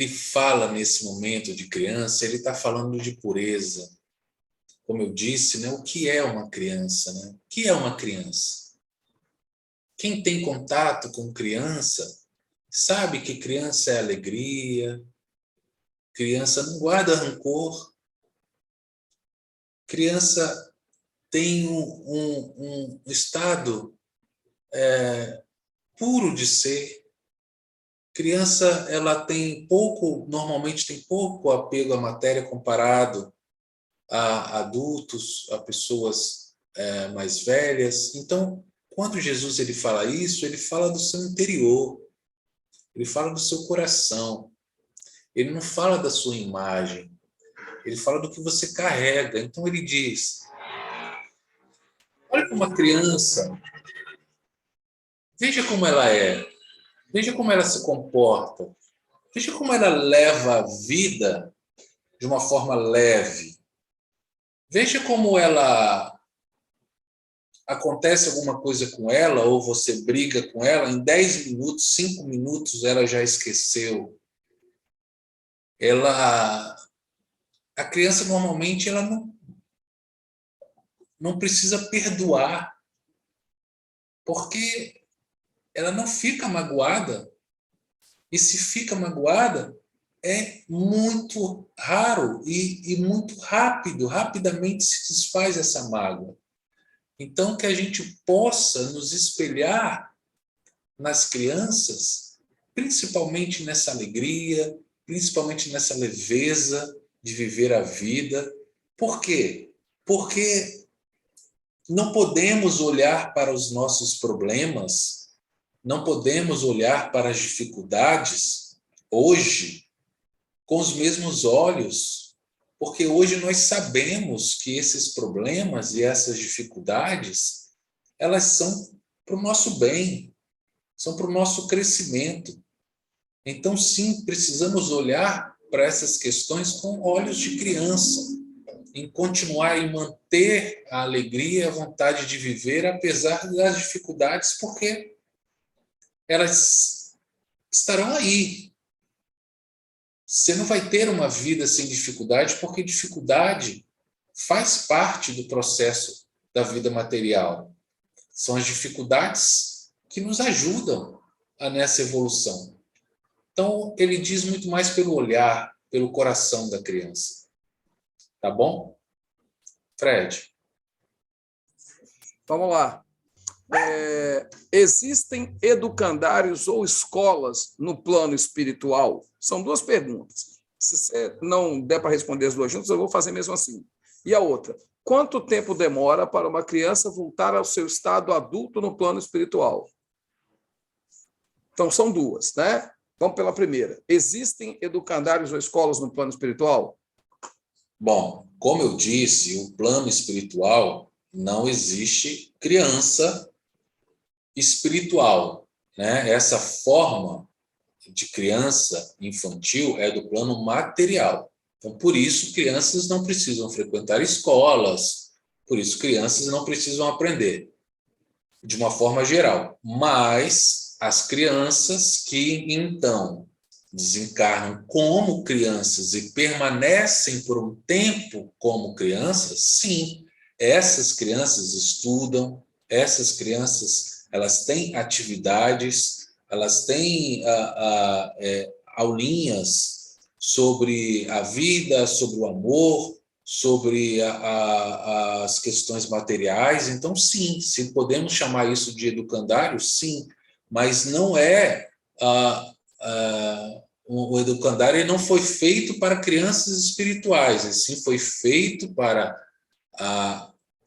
fala nesse momento de criança, ele está falando de pureza. Como eu disse, né, o que é uma criança? Né? O que é uma criança? Quem tem contato com criança sabe que criança é alegria, criança não guarda rancor, criança tem um estado puro de ser. Criança, ela normalmente tem pouco apego à matéria comparado a adultos, a pessoas mais velhas. Então, quando Jesus ele fala isso, ele fala do seu interior, ele fala do seu coração, ele não fala da sua imagem, ele fala do que você carrega. Então, ele diz, olha para uma criança, veja como ela é, veja como ela se comporta, veja como ela leva a vida de uma forma leve. Veja como acontece alguma coisa com ela, ou você briga com ela, em 10 minutos, 5 minutos, ela já esqueceu. A criança, normalmente, ela não precisa perdoar, porque ela não fica magoada. E se fica magoada, é muito raro e muito rapidamente se desfaz essa mágoa. Então, que a gente possa nos espelhar nas crianças, principalmente nessa alegria, principalmente nessa leveza de viver a vida. Por quê? Porque não podemos olhar para os nossos problemas, não podemos olhar para as dificuldades hoje com os mesmos olhos, porque hoje nós sabemos que esses problemas e essas dificuldades, elas são para o nosso bem, são para o nosso crescimento. Então, sim, precisamos olhar para essas questões com olhos de criança, em continuar e manter a alegria e a vontade de viver, apesar das dificuldades, porque elas estarão aí. Você não vai ter uma vida sem dificuldade, porque dificuldade faz parte do processo da vida material. São as dificuldades que nos ajudam nessa evolução. Então, ele diz muito mais pelo olhar, pelo coração da criança. Tá bom? Fred. Vamos lá. Existem educandários ou escolas no plano espiritual? São duas perguntas. Se você não der para responder as duas juntas, eu vou fazer mesmo assim. E a outra, quanto tempo demora para uma criança voltar ao seu estado adulto no plano espiritual? Então, são duas, né? Vamos pela primeira. Existem educandários ou escolas no plano espiritual? Bom, como eu disse, o plano espiritual não existe criança espiritual, né? Essa forma de criança infantil é do plano material. Então, por isso, crianças não precisam frequentar escolas, por isso, crianças não precisam aprender, de uma forma geral. Mas as crianças que, então, desencarnam como crianças e permanecem por um tempo como crianças, sim, essas crianças estudam, essas crianças elas têm atividades, elas têm aulinhas sobre a vida, sobre o amor, sobre as questões materiais. Então, sim, se podemos chamar isso de educandário, sim, mas não é... o educandário não foi feito para crianças espirituais, e sim foi feito para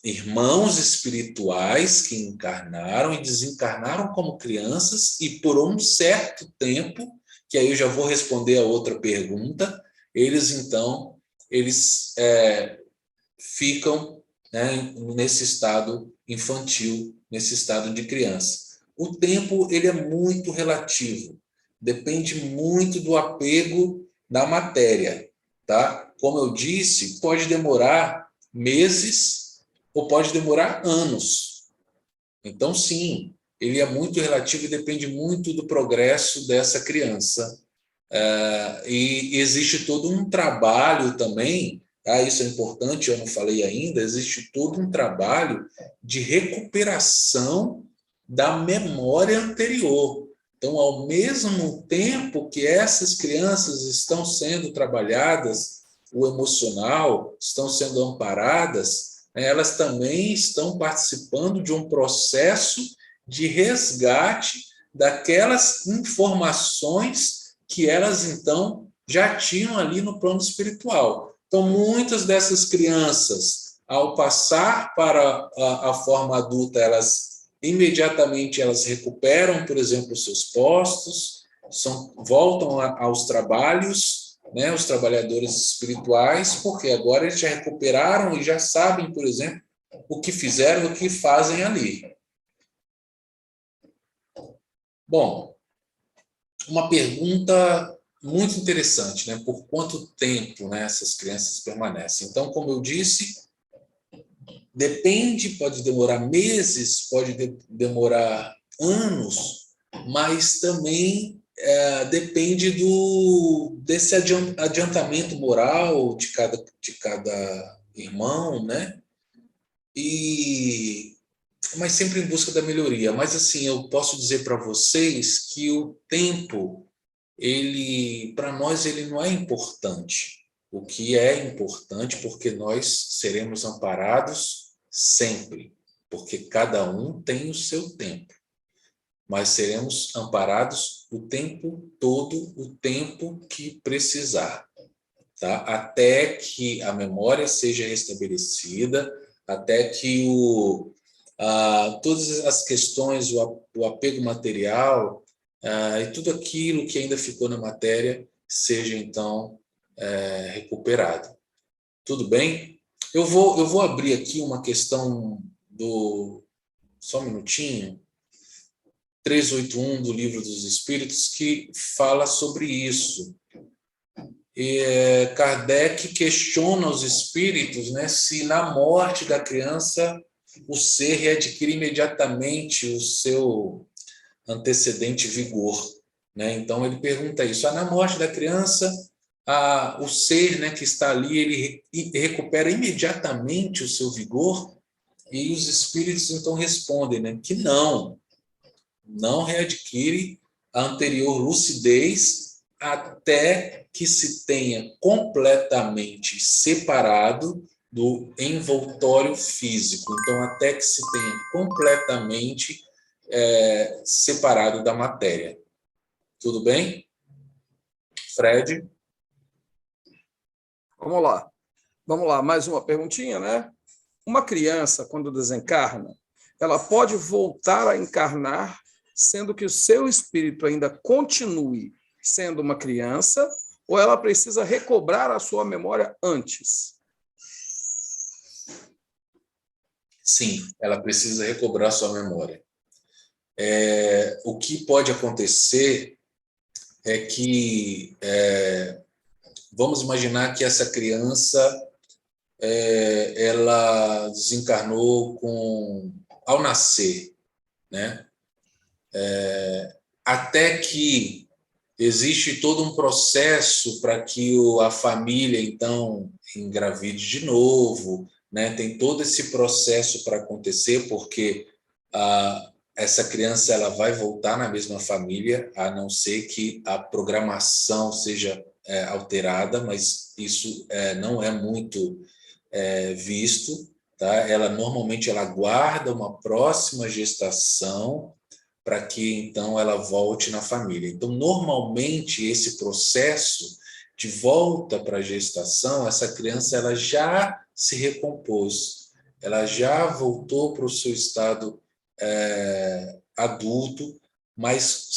irmãos espirituais que encarnaram e desencarnaram como crianças, e por um certo tempo, que aí eu já vou responder a outra pergunta, eles ficam, né, nesse estado infantil, nesse estado de criança. O tempo ele é muito relativo, depende muito do apego da matéria, tá? Como eu disse, pode demorar meses ou pode demorar anos. Então, sim, ele é muito relativo e depende muito do progresso dessa criança. E existe todo um trabalho também, tá? Isso é importante, eu não falei ainda, existe todo um trabalho de recuperação da memória anterior. Então, ao mesmo tempo que essas crianças estão sendo trabalhadas, o emocional, estão sendo amparadas, elas também estão participando de um processo de resgate daquelas informações que elas, então, já tinham ali no plano espiritual. Então, muitas dessas crianças, ao passar para a forma adulta, imediatamente elas recuperam, por exemplo, os seus postos, voltam aos trabalhos, né, os trabalhadores espirituais, porque agora eles já recuperaram e já sabem, por exemplo, o que fizeram, o que fazem ali. Bom, uma pergunta muito interessante, né? Por quanto tempo, né, essas crianças permanecem? Então, como eu disse, depende, pode demorar meses, pode demorar anos, mas também depende desse adiantamento moral de cada irmão, né? Mas sempre em busca da melhoria. Mas, assim, eu posso dizer para vocês que o tempo, para nós, ele não é importante. O que é importante, porque nós seremos amparados sempre, porque cada um tem o seu tempo. Mas seremos amparados o tempo todo, o tempo que precisar, tá? Até que a memória seja restabelecida, até que todas as questões, o apego material e tudo aquilo que ainda ficou na matéria seja, então, recuperado. Tudo bem? Eu vou abrir aqui uma questão só um minutinho, 381 do Livro dos Espíritos, que fala sobre isso. Kardec questiona os espíritos, né, se na morte da criança o ser readquire imediatamente o seu antecedente vigor, né? Então ele pergunta isso: na morte da criança, o ser, né, que está ali, ele recupera imediatamente o seu vigor? E os espíritos então respondem, né, que não readquire a anterior lucidez até que se tenha completamente separado do envoltório físico. Então, até que se tenha completamente separado da matéria. Tudo bem? Fred? Vamos lá, mais uma perguntinha, né? Uma criança, quando desencarna, ela pode voltar a encarnar, sendo que o seu espírito ainda continue sendo uma criança, ou ela precisa recobrar a sua memória antes? Sim, ela precisa recobrar a sua memória. O que pode acontecer é que, vamos imaginar que essa criança ela desencarnou ao nascer, né? Até que existe todo um processo para que a família, então, engravide de novo, né? Tem todo esse processo para acontecer, porque essa criança ela vai voltar na mesma família, a não ser que a programação seja alterada, mas isso não é muito visto, tá? Ela normalmente aguarda uma próxima gestação para que então ela volte na família. Então, normalmente esse processo de volta para a gestação, essa criança ela já se recompôs, ela já voltou para o seu estado adulto, mas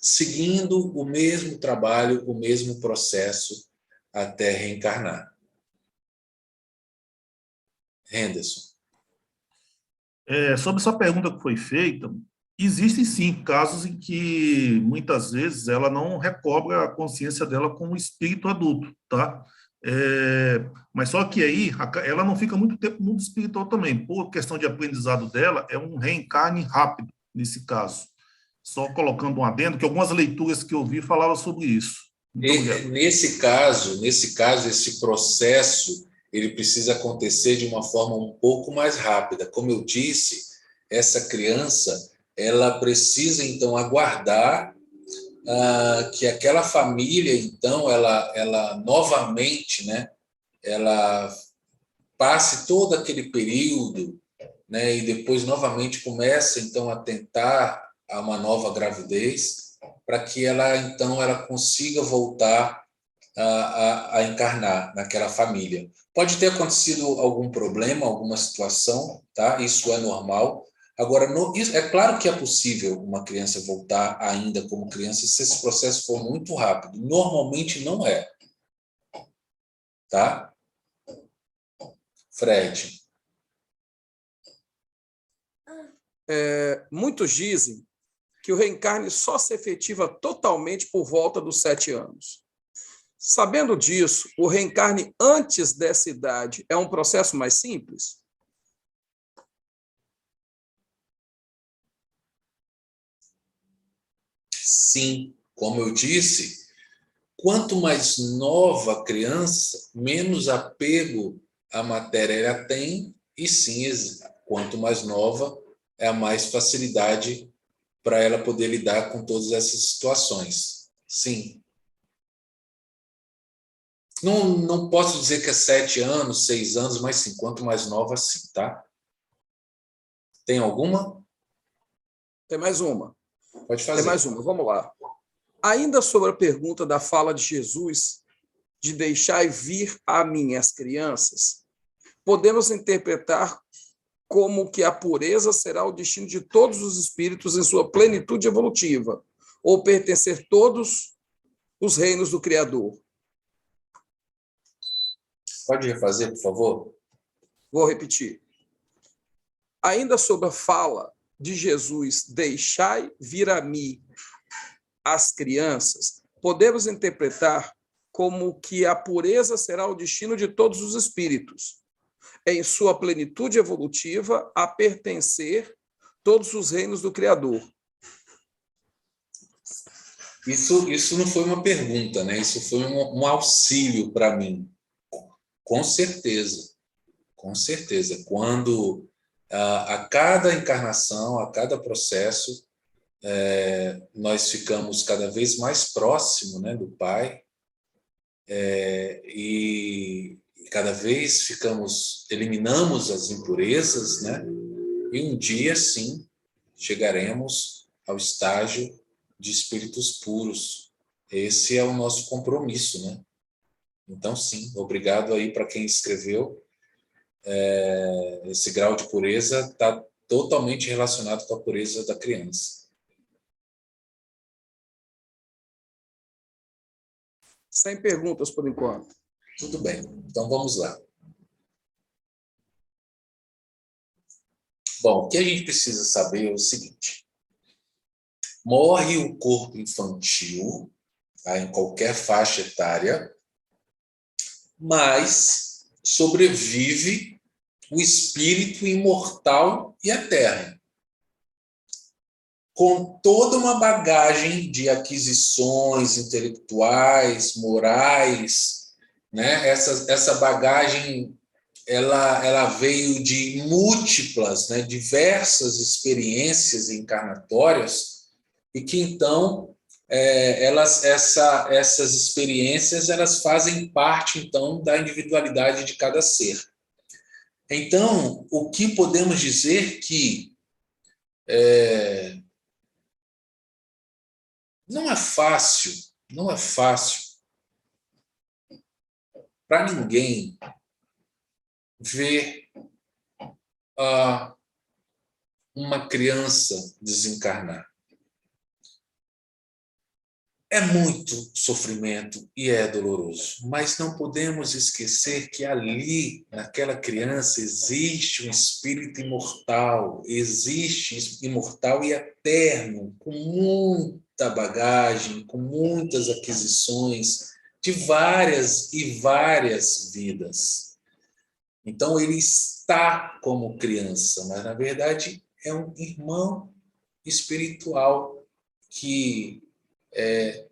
seguindo o mesmo trabalho, o mesmo processo até reencarnar. Henderson. Sobre essa pergunta que foi feita, existem sim casos em que muitas vezes ela não recobra a consciência dela como espírito adulto, tá? Mas só que aí ela não fica muito tempo no mundo espiritual também. Por questão de aprendizado dela, é um reencarne rápido nesse caso. Só colocando um adendo, que algumas leituras que eu vi falavam sobre isso. Muito obrigado. Nesse caso, esse processo ele precisa acontecer de uma forma um pouco mais rápida. Como eu disse, essa criança ela precisa então aguardar que aquela família então ela novamente, né, ela passe todo aquele período, né, e depois novamente começa então a tentar uma nova gravidez, para que ela consiga voltar a encarnar naquela família. Pode ter acontecido algum problema, alguma situação, tá? Isso é normal. Agora, é claro que é possível uma criança voltar ainda como criança se esse processo for muito rápido. Normalmente não é, tá? Fred. Muitos dizem que o reencarne só se efetiva totalmente por volta dos 7 anos. Sabendo disso, o reencarne antes dessa idade é um processo mais simples? Sim, como eu disse, quanto mais nova a criança, menos apego à matéria ela tem, e sim, quanto mais nova, é a mais facilidade para ela poder lidar com todas essas situações. Sim. Não posso dizer que é 7 anos, 6 anos, mas sim, quanto mais nova, sim, tá? Tem alguma? Tem mais uma. Pode fazer. Tem mais uma, vamos lá. Ainda sobre a pergunta da fala de Jesus, de deixar vir a mim as crianças, podemos interpretar como que a pureza será o destino de todos os espíritos em sua plenitude evolutiva, ou pertencer todos os reinos do Criador. Pode refazer, por favor? Vou repetir. Ainda sobre a fala de Jesus, deixai vir a mim as crianças, podemos interpretar como que a pureza será o destino de todos os espíritos, em sua plenitude evolutiva, a pertencer todos os reinos do Criador. Isso não foi uma pergunta, né? Isso foi um auxílio para mim. Com certeza. Com certeza. Quando a cada encarnação, a cada processo, nós ficamos cada vez mais próximos, né, do Pai, e cada vez eliminamos as impurezas, né? E um dia, sim, chegaremos ao estágio de espíritos puros. Esse é o nosso compromisso, né? Então, sim, obrigado aí para quem escreveu. Esse grau de pureza está totalmente relacionado com a pureza da criança. Sem perguntas por enquanto. Tudo bem, então vamos lá. Bom, o que a gente precisa saber é o seguinte: morre o corpo infantil, tá, em qualquer faixa etária, mas sobrevive o espírito imortal e eterno, com toda uma bagagem de aquisições intelectuais, morais, né? Essa bagagem ela veio de múltiplas, né, diversas experiências encarnatórias, e que então essas experiências elas fazem parte então da individualidade de cada ser. Então, o que podemos dizer que não é fácil para ninguém ver uma criança desencarnar. É muito sofrimento e é doloroso, mas não podemos esquecer que ali, naquela criança, existe um espírito imortal, existe imortal e eterno, com muita bagagem, com muitas aquisições de várias e várias vidas. Então, ele está como criança, mas, na verdade, é um irmão espiritual que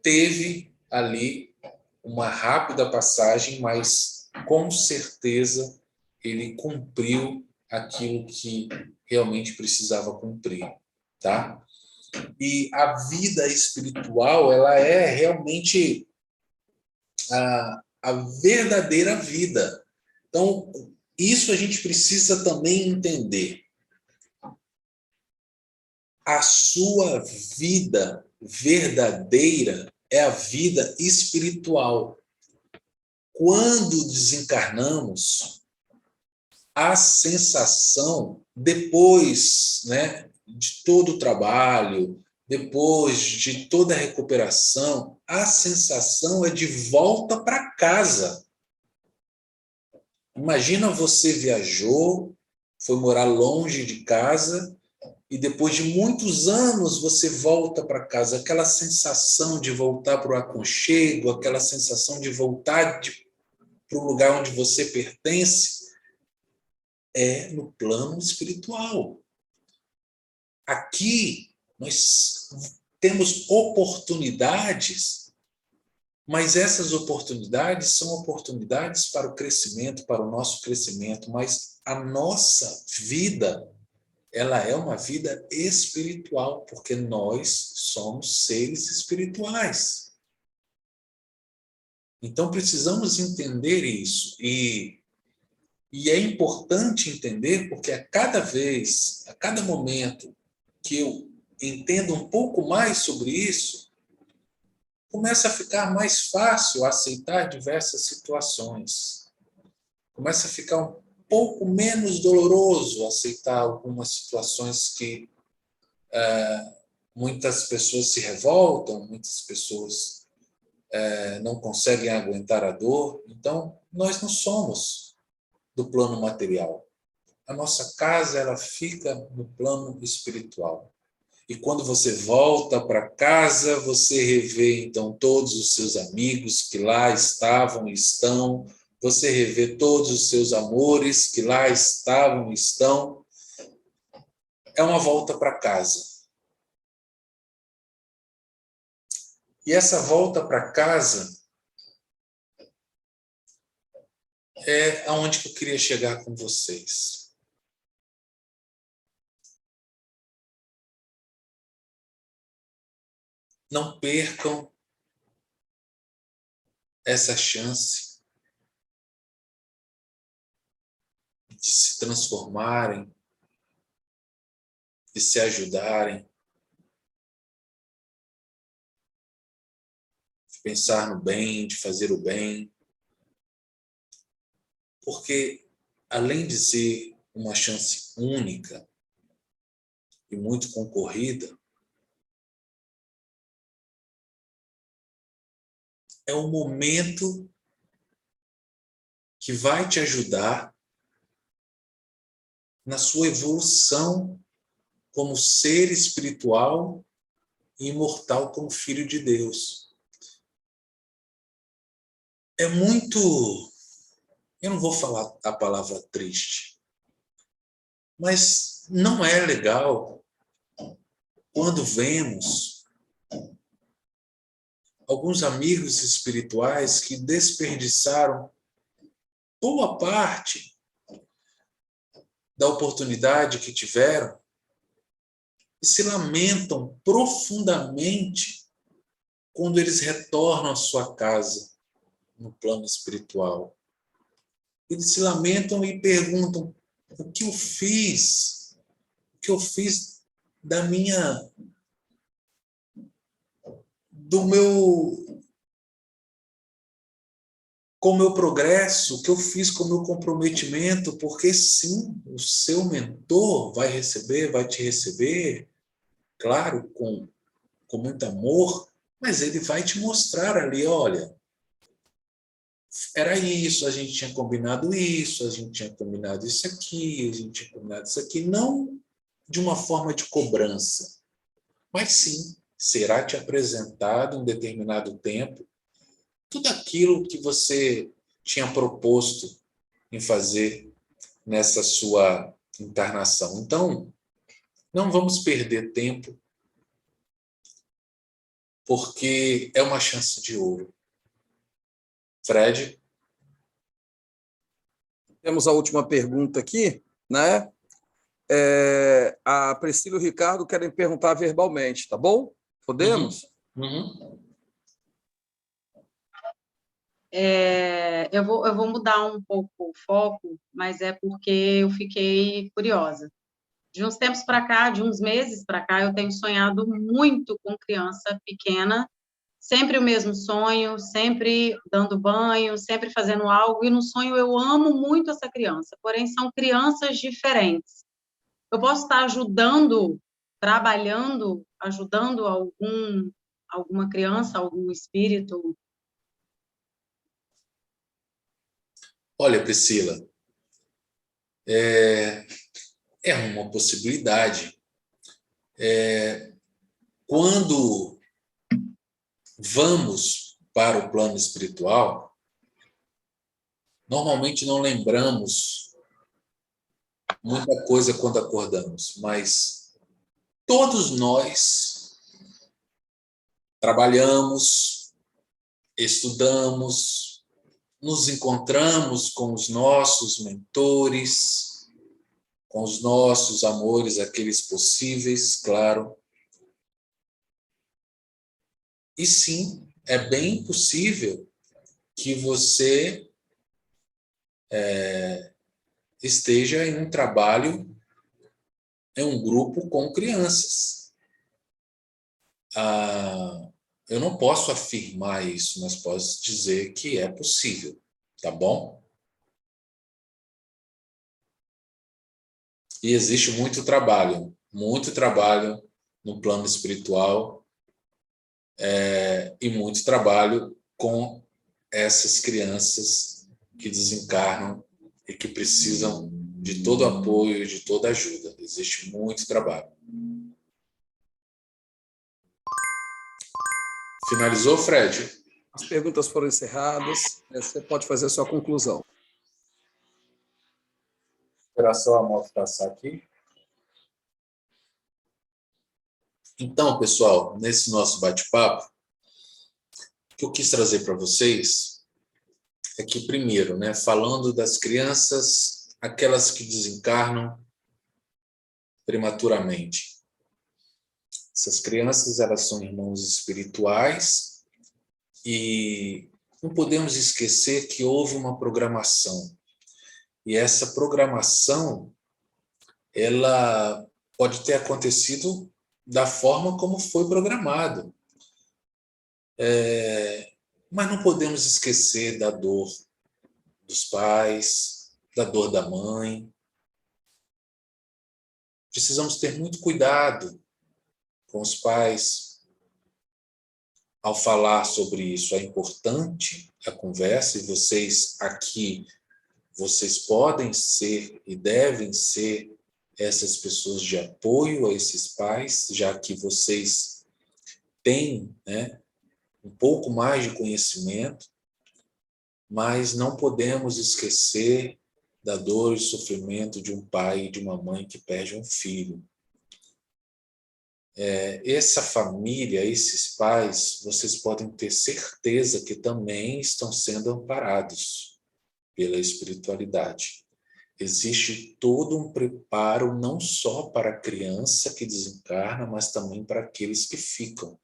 teve ali uma rápida passagem, mas com certeza ele cumpriu aquilo que realmente precisava cumprir, tá? E a vida espiritual, ela é realmente a verdadeira vida. Então, isso a gente precisa também entender. A sua vida verdadeira é a vida espiritual. Quando desencarnamos, a sensação, depois, né, de todo o trabalho, depois de toda a recuperação, a sensação é de volta para casa. Imagina, você viajou, foi morar longe de casa, e depois de muitos anos você volta para casa, aquela sensação de voltar para o aconchego, aquela sensação de voltar para o lugar onde você pertence, é no plano espiritual. Aqui nós temos oportunidades, mas essas oportunidades são oportunidades para o crescimento, para o nosso crescimento, mas a nossa vida, ela é uma vida espiritual, porque nós somos seres espirituais. Então, precisamos entender isso. E é importante entender, porque a cada vez, a cada momento que eu entendo um pouco mais sobre isso, começa a ficar mais fácil aceitar diversas situações. Começa a ficar um pouco menos doloroso aceitar algumas situações que muitas pessoas se revoltam, muitas pessoas não conseguem aguentar a dor. Então, nós não somos do plano material. A nossa casa, ela fica no plano espiritual. E quando você volta para casa, você revê, então, todos os seus amigos que lá estavam e estão, você revê todos os seus amores que lá estavam e estão. É uma volta para casa. E essa volta para casa é aonde que eu queria chegar com vocês. Não percam essa chance de se transformarem, de se ajudarem, de pensar no bem, de fazer o bem. Porque, além de ser uma chance única e muito concorrida, é um momento que vai te ajudar na sua evolução como ser espiritual e imortal como filho de Deus. É muito... Eu não vou falar a palavra triste, mas não é legal quando vemos alguns amigos espirituais que desperdiçaram boa parte da oportunidade que tiveram e se lamentam profundamente quando eles retornam à sua casa no plano espiritual. Eles se lamentam e perguntam: o que eu fiz? O que eu fiz com o meu progresso, o que eu fiz com o meu comprometimento? Porque sim, o seu mentor vai te receber, claro, com muito amor, mas ele vai te mostrar ali, olha, era isso, a gente tinha combinado isso, a gente tinha combinado isso aqui, a gente tinha combinado isso aqui, não de uma forma de cobrança, mas sim, será te apresentado em determinado tempo tudo aquilo que você tinha proposto em fazer nessa sua encarnação. Então, não vamos perder tempo, porque é uma chance de ouro. Fred? Temos a última pergunta aqui, né? A Priscila e o Ricardo querem perguntar verbalmente, tá bom? Podemos? Uhum. Eu vou mudar um pouco o foco, mas é porque eu fiquei curiosa. De uns tempos para cá, de uns meses para cá, eu tenho sonhado muito com criança pequena, sempre o mesmo sonho, sempre dando banho, sempre fazendo algo, e no sonho eu amo muito essa criança, porém são crianças diferentes. Eu posso estar ajudando, trabalhando, ajudando alguma criança, algum espírito? Olha, Priscila, é uma possibilidade. Quando vamos para o plano espiritual, normalmente não lembramos muita coisa quando acordamos, mas todos nós trabalhamos, estudamos, nos encontramos com os nossos mentores, com os nossos amores, aqueles possíveis, claro. E sim, é bem possível que você esteja em um trabalho, em um grupo com crianças. Eu não posso afirmar isso, mas posso dizer que é possível, tá bom? E existe muito trabalho no plano espiritual e muito trabalho com essas crianças que desencarnam e que precisam de todo apoio, de toda ajuda. Existe muito trabalho. Finalizou, Fred? As perguntas foram encerradas. Você pode fazer a sua conclusão. Esperar só a moto passar aqui. Então, pessoal, nesse nosso bate-papo, o que eu quis trazer para vocês é que, primeiro, né, falando das crianças, aquelas que desencarnam prematuramente. Essas crianças, elas são irmãos espirituais e não podemos esquecer que houve uma programação. E essa programação, ela pode ter acontecido da forma como foi programado. Mas não podemos esquecer da dor dos pais, da dor da mãe. Precisamos ter muito cuidado com os pais ao falar sobre isso. É importante a conversa e vocês aqui, vocês podem ser e devem ser essas pessoas de apoio a esses pais, já que vocês têm, né, um pouco mais de conhecimento, mas não podemos esquecer da dor e sofrimento de um pai e de uma mãe que perde um filho. Essa família, esses pais, vocês podem ter certeza que também estão sendo amparados pela espiritualidade. Existe todo um preparo não só para a criança que desencarna, mas também para aqueles que ficam.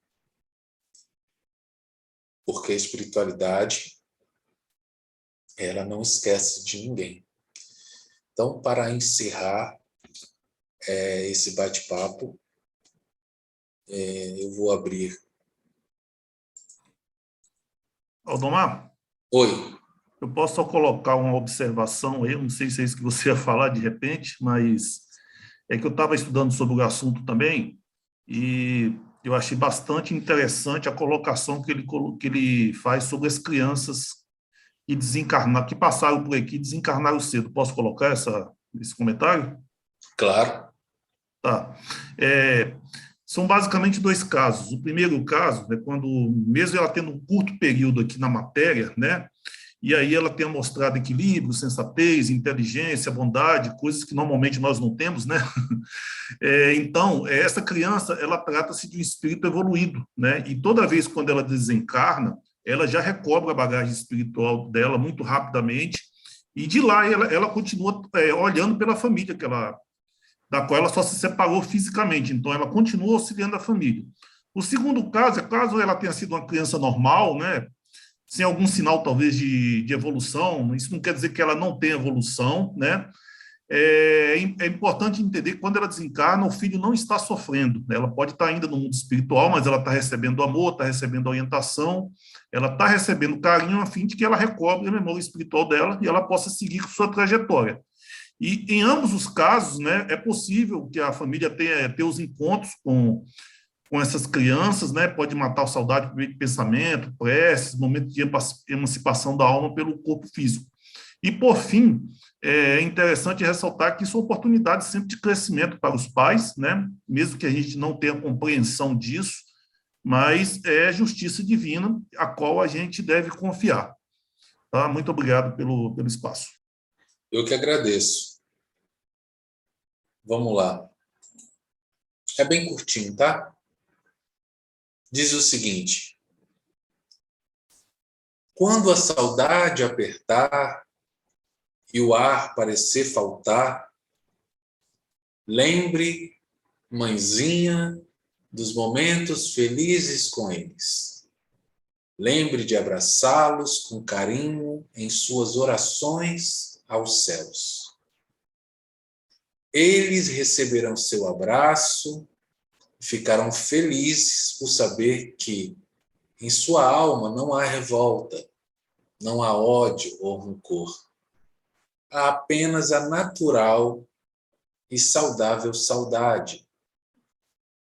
Porque a espiritualidade, ela não esquece de ninguém. Então, para encerrar esse bate-papo, eu vou abrir. Aldomar? Oi. Eu posso só colocar uma observação aí, eu não sei se é isso que você ia falar de repente, mas é que eu estava estudando sobre o assunto também, e Eu achei bastante interessante a colocação que ele faz sobre as crianças que passaram por aqui e desencarnaram cedo. Posso colocar esse comentário? Claro. Tá. São basicamente dois casos. O primeiro caso é quando, mesmo ela tendo um curto período aqui na matéria, né, e aí ela tem mostrado equilíbrio, sensatez, inteligência, bondade, coisas que normalmente nós não temos, né? Então, essa criança, ela trata-se de um espírito evoluído, né? E toda vez quando ela desencarna, ela já recobra a bagagem espiritual dela muito rapidamente, e de lá ela continua olhando pela família da qual ela só se separou fisicamente, então ela continua auxiliando a família. O segundo caso é caso ela tenha sido uma criança normal, né? Sem algum sinal, talvez, de evolução, isso não quer dizer que ela não tem evolução, né? É importante entender que quando ela desencarna, o filho não está sofrendo, né? Ela pode estar ainda no mundo espiritual, mas ela está recebendo amor, está recebendo orientação, ela está recebendo carinho a fim de que ela recobre a memória espiritual dela e ela possa seguir sua trajetória. E em ambos os casos, né, é possível que a família tenha os encontros com essas crianças, né, pode matar a saudade por meio de pensamento, preces, momento de emancipação da alma pelo corpo físico. E, por fim, é interessante ressaltar que isso é uma oportunidade sempre de crescimento para os pais, né, mesmo que a gente não tenha compreensão disso, mas é justiça divina a qual a gente deve confiar. Tá? Muito obrigado pelo espaço. Eu que agradeço. Vamos lá. É bem curtinho, tá? Diz o seguinte: quando a saudade apertar e o ar parecer faltar, lembre, mãezinha, dos momentos felizes com eles. Lembre de abraçá-los com carinho em suas orações aos céus. Eles receberão seu abraço e ficarão felizes por saber que em sua alma não há revolta, não há ódio ou rancor. Há apenas a natural e saudável saudade.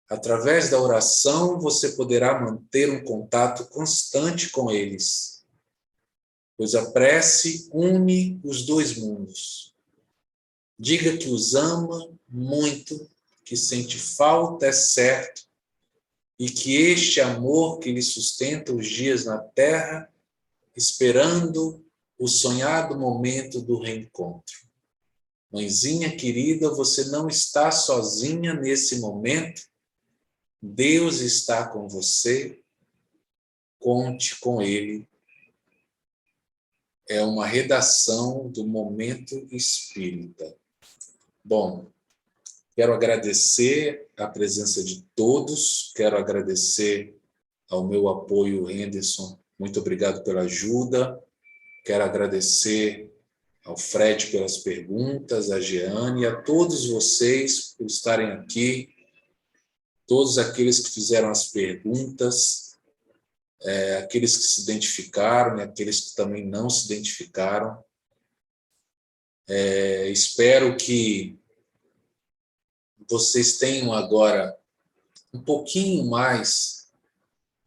Através da oração, você poderá manter um contato constante com eles, pois a prece une os dois mundos. Diga que os ama muito, que sente falta, é certo, e que este amor que lhe sustenta os dias na terra, esperando o sonhado momento do reencontro. Mãezinha querida, você não está sozinha nesse momento. Deus está com você. Conte com Ele. É uma redação do Momento Espírita. Bom, quero agradecer a presença de todos, quero agradecer ao meu apoio, Henderson. Muito obrigado pela ajuda. Quero agradecer ao Fred pelas perguntas, a Jeane e a todos vocês por estarem aqui, todos aqueles que fizeram as perguntas, aqueles que se identificaram e aqueles que também não se identificaram. Espero que vocês tenham agora um pouquinho mais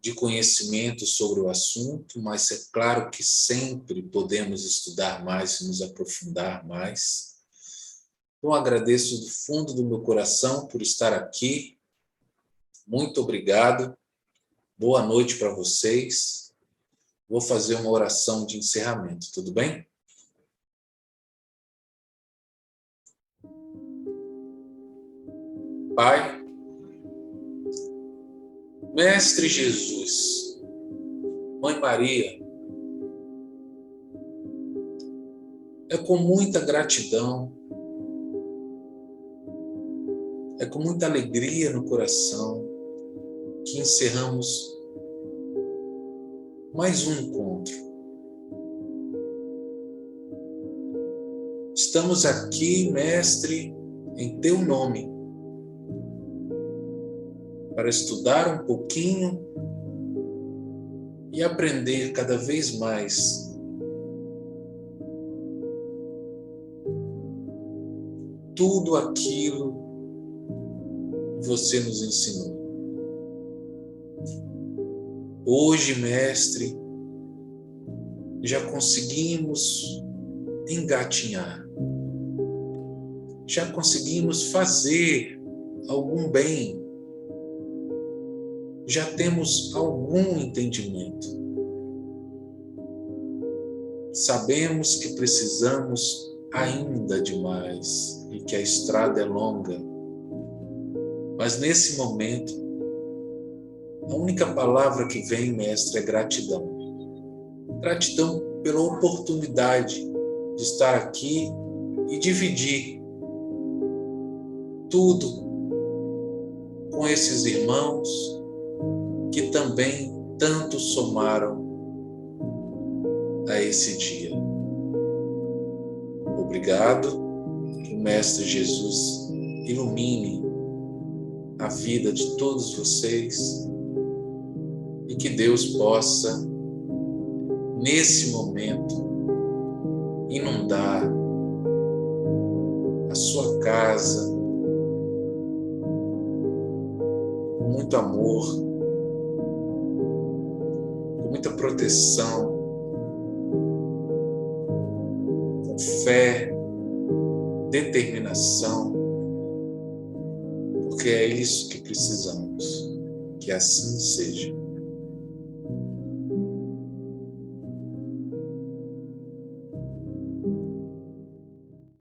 de conhecimento sobre o assunto, mas é claro que sempre podemos estudar mais e nos aprofundar mais. Então, agradeço do fundo do meu coração por estar aqui. Muito obrigado. Boa noite para vocês. Vou fazer uma oração de encerramento, tudo bem? Pai, Mestre Jesus, Mãe Maria, é com muita gratidão, é com muita alegria no coração que encerramos mais um encontro. Estamos aqui, Mestre, em Teu nome, para estudar um pouquinho e aprender cada vez mais tudo aquilo que você nos ensinou. Hoje, Mestre, já conseguimos engatinhar, já conseguimos fazer algum bem, já temos algum entendimento. Sabemos que precisamos ainda de mais e que a estrada é longa, mas nesse momento, a única palavra que vem, Mestre, é gratidão. Gratidão pela oportunidade de estar aqui e dividir tudo com esses irmãos que também tanto somaram a esse dia. Obrigado, que o Mestre Jesus ilumine a vida de todos vocês e que Deus possa, nesse momento, inundar a sua casa com muito amor, com muita proteção, com fé, determinação, porque é isso que precisamos. Que assim seja.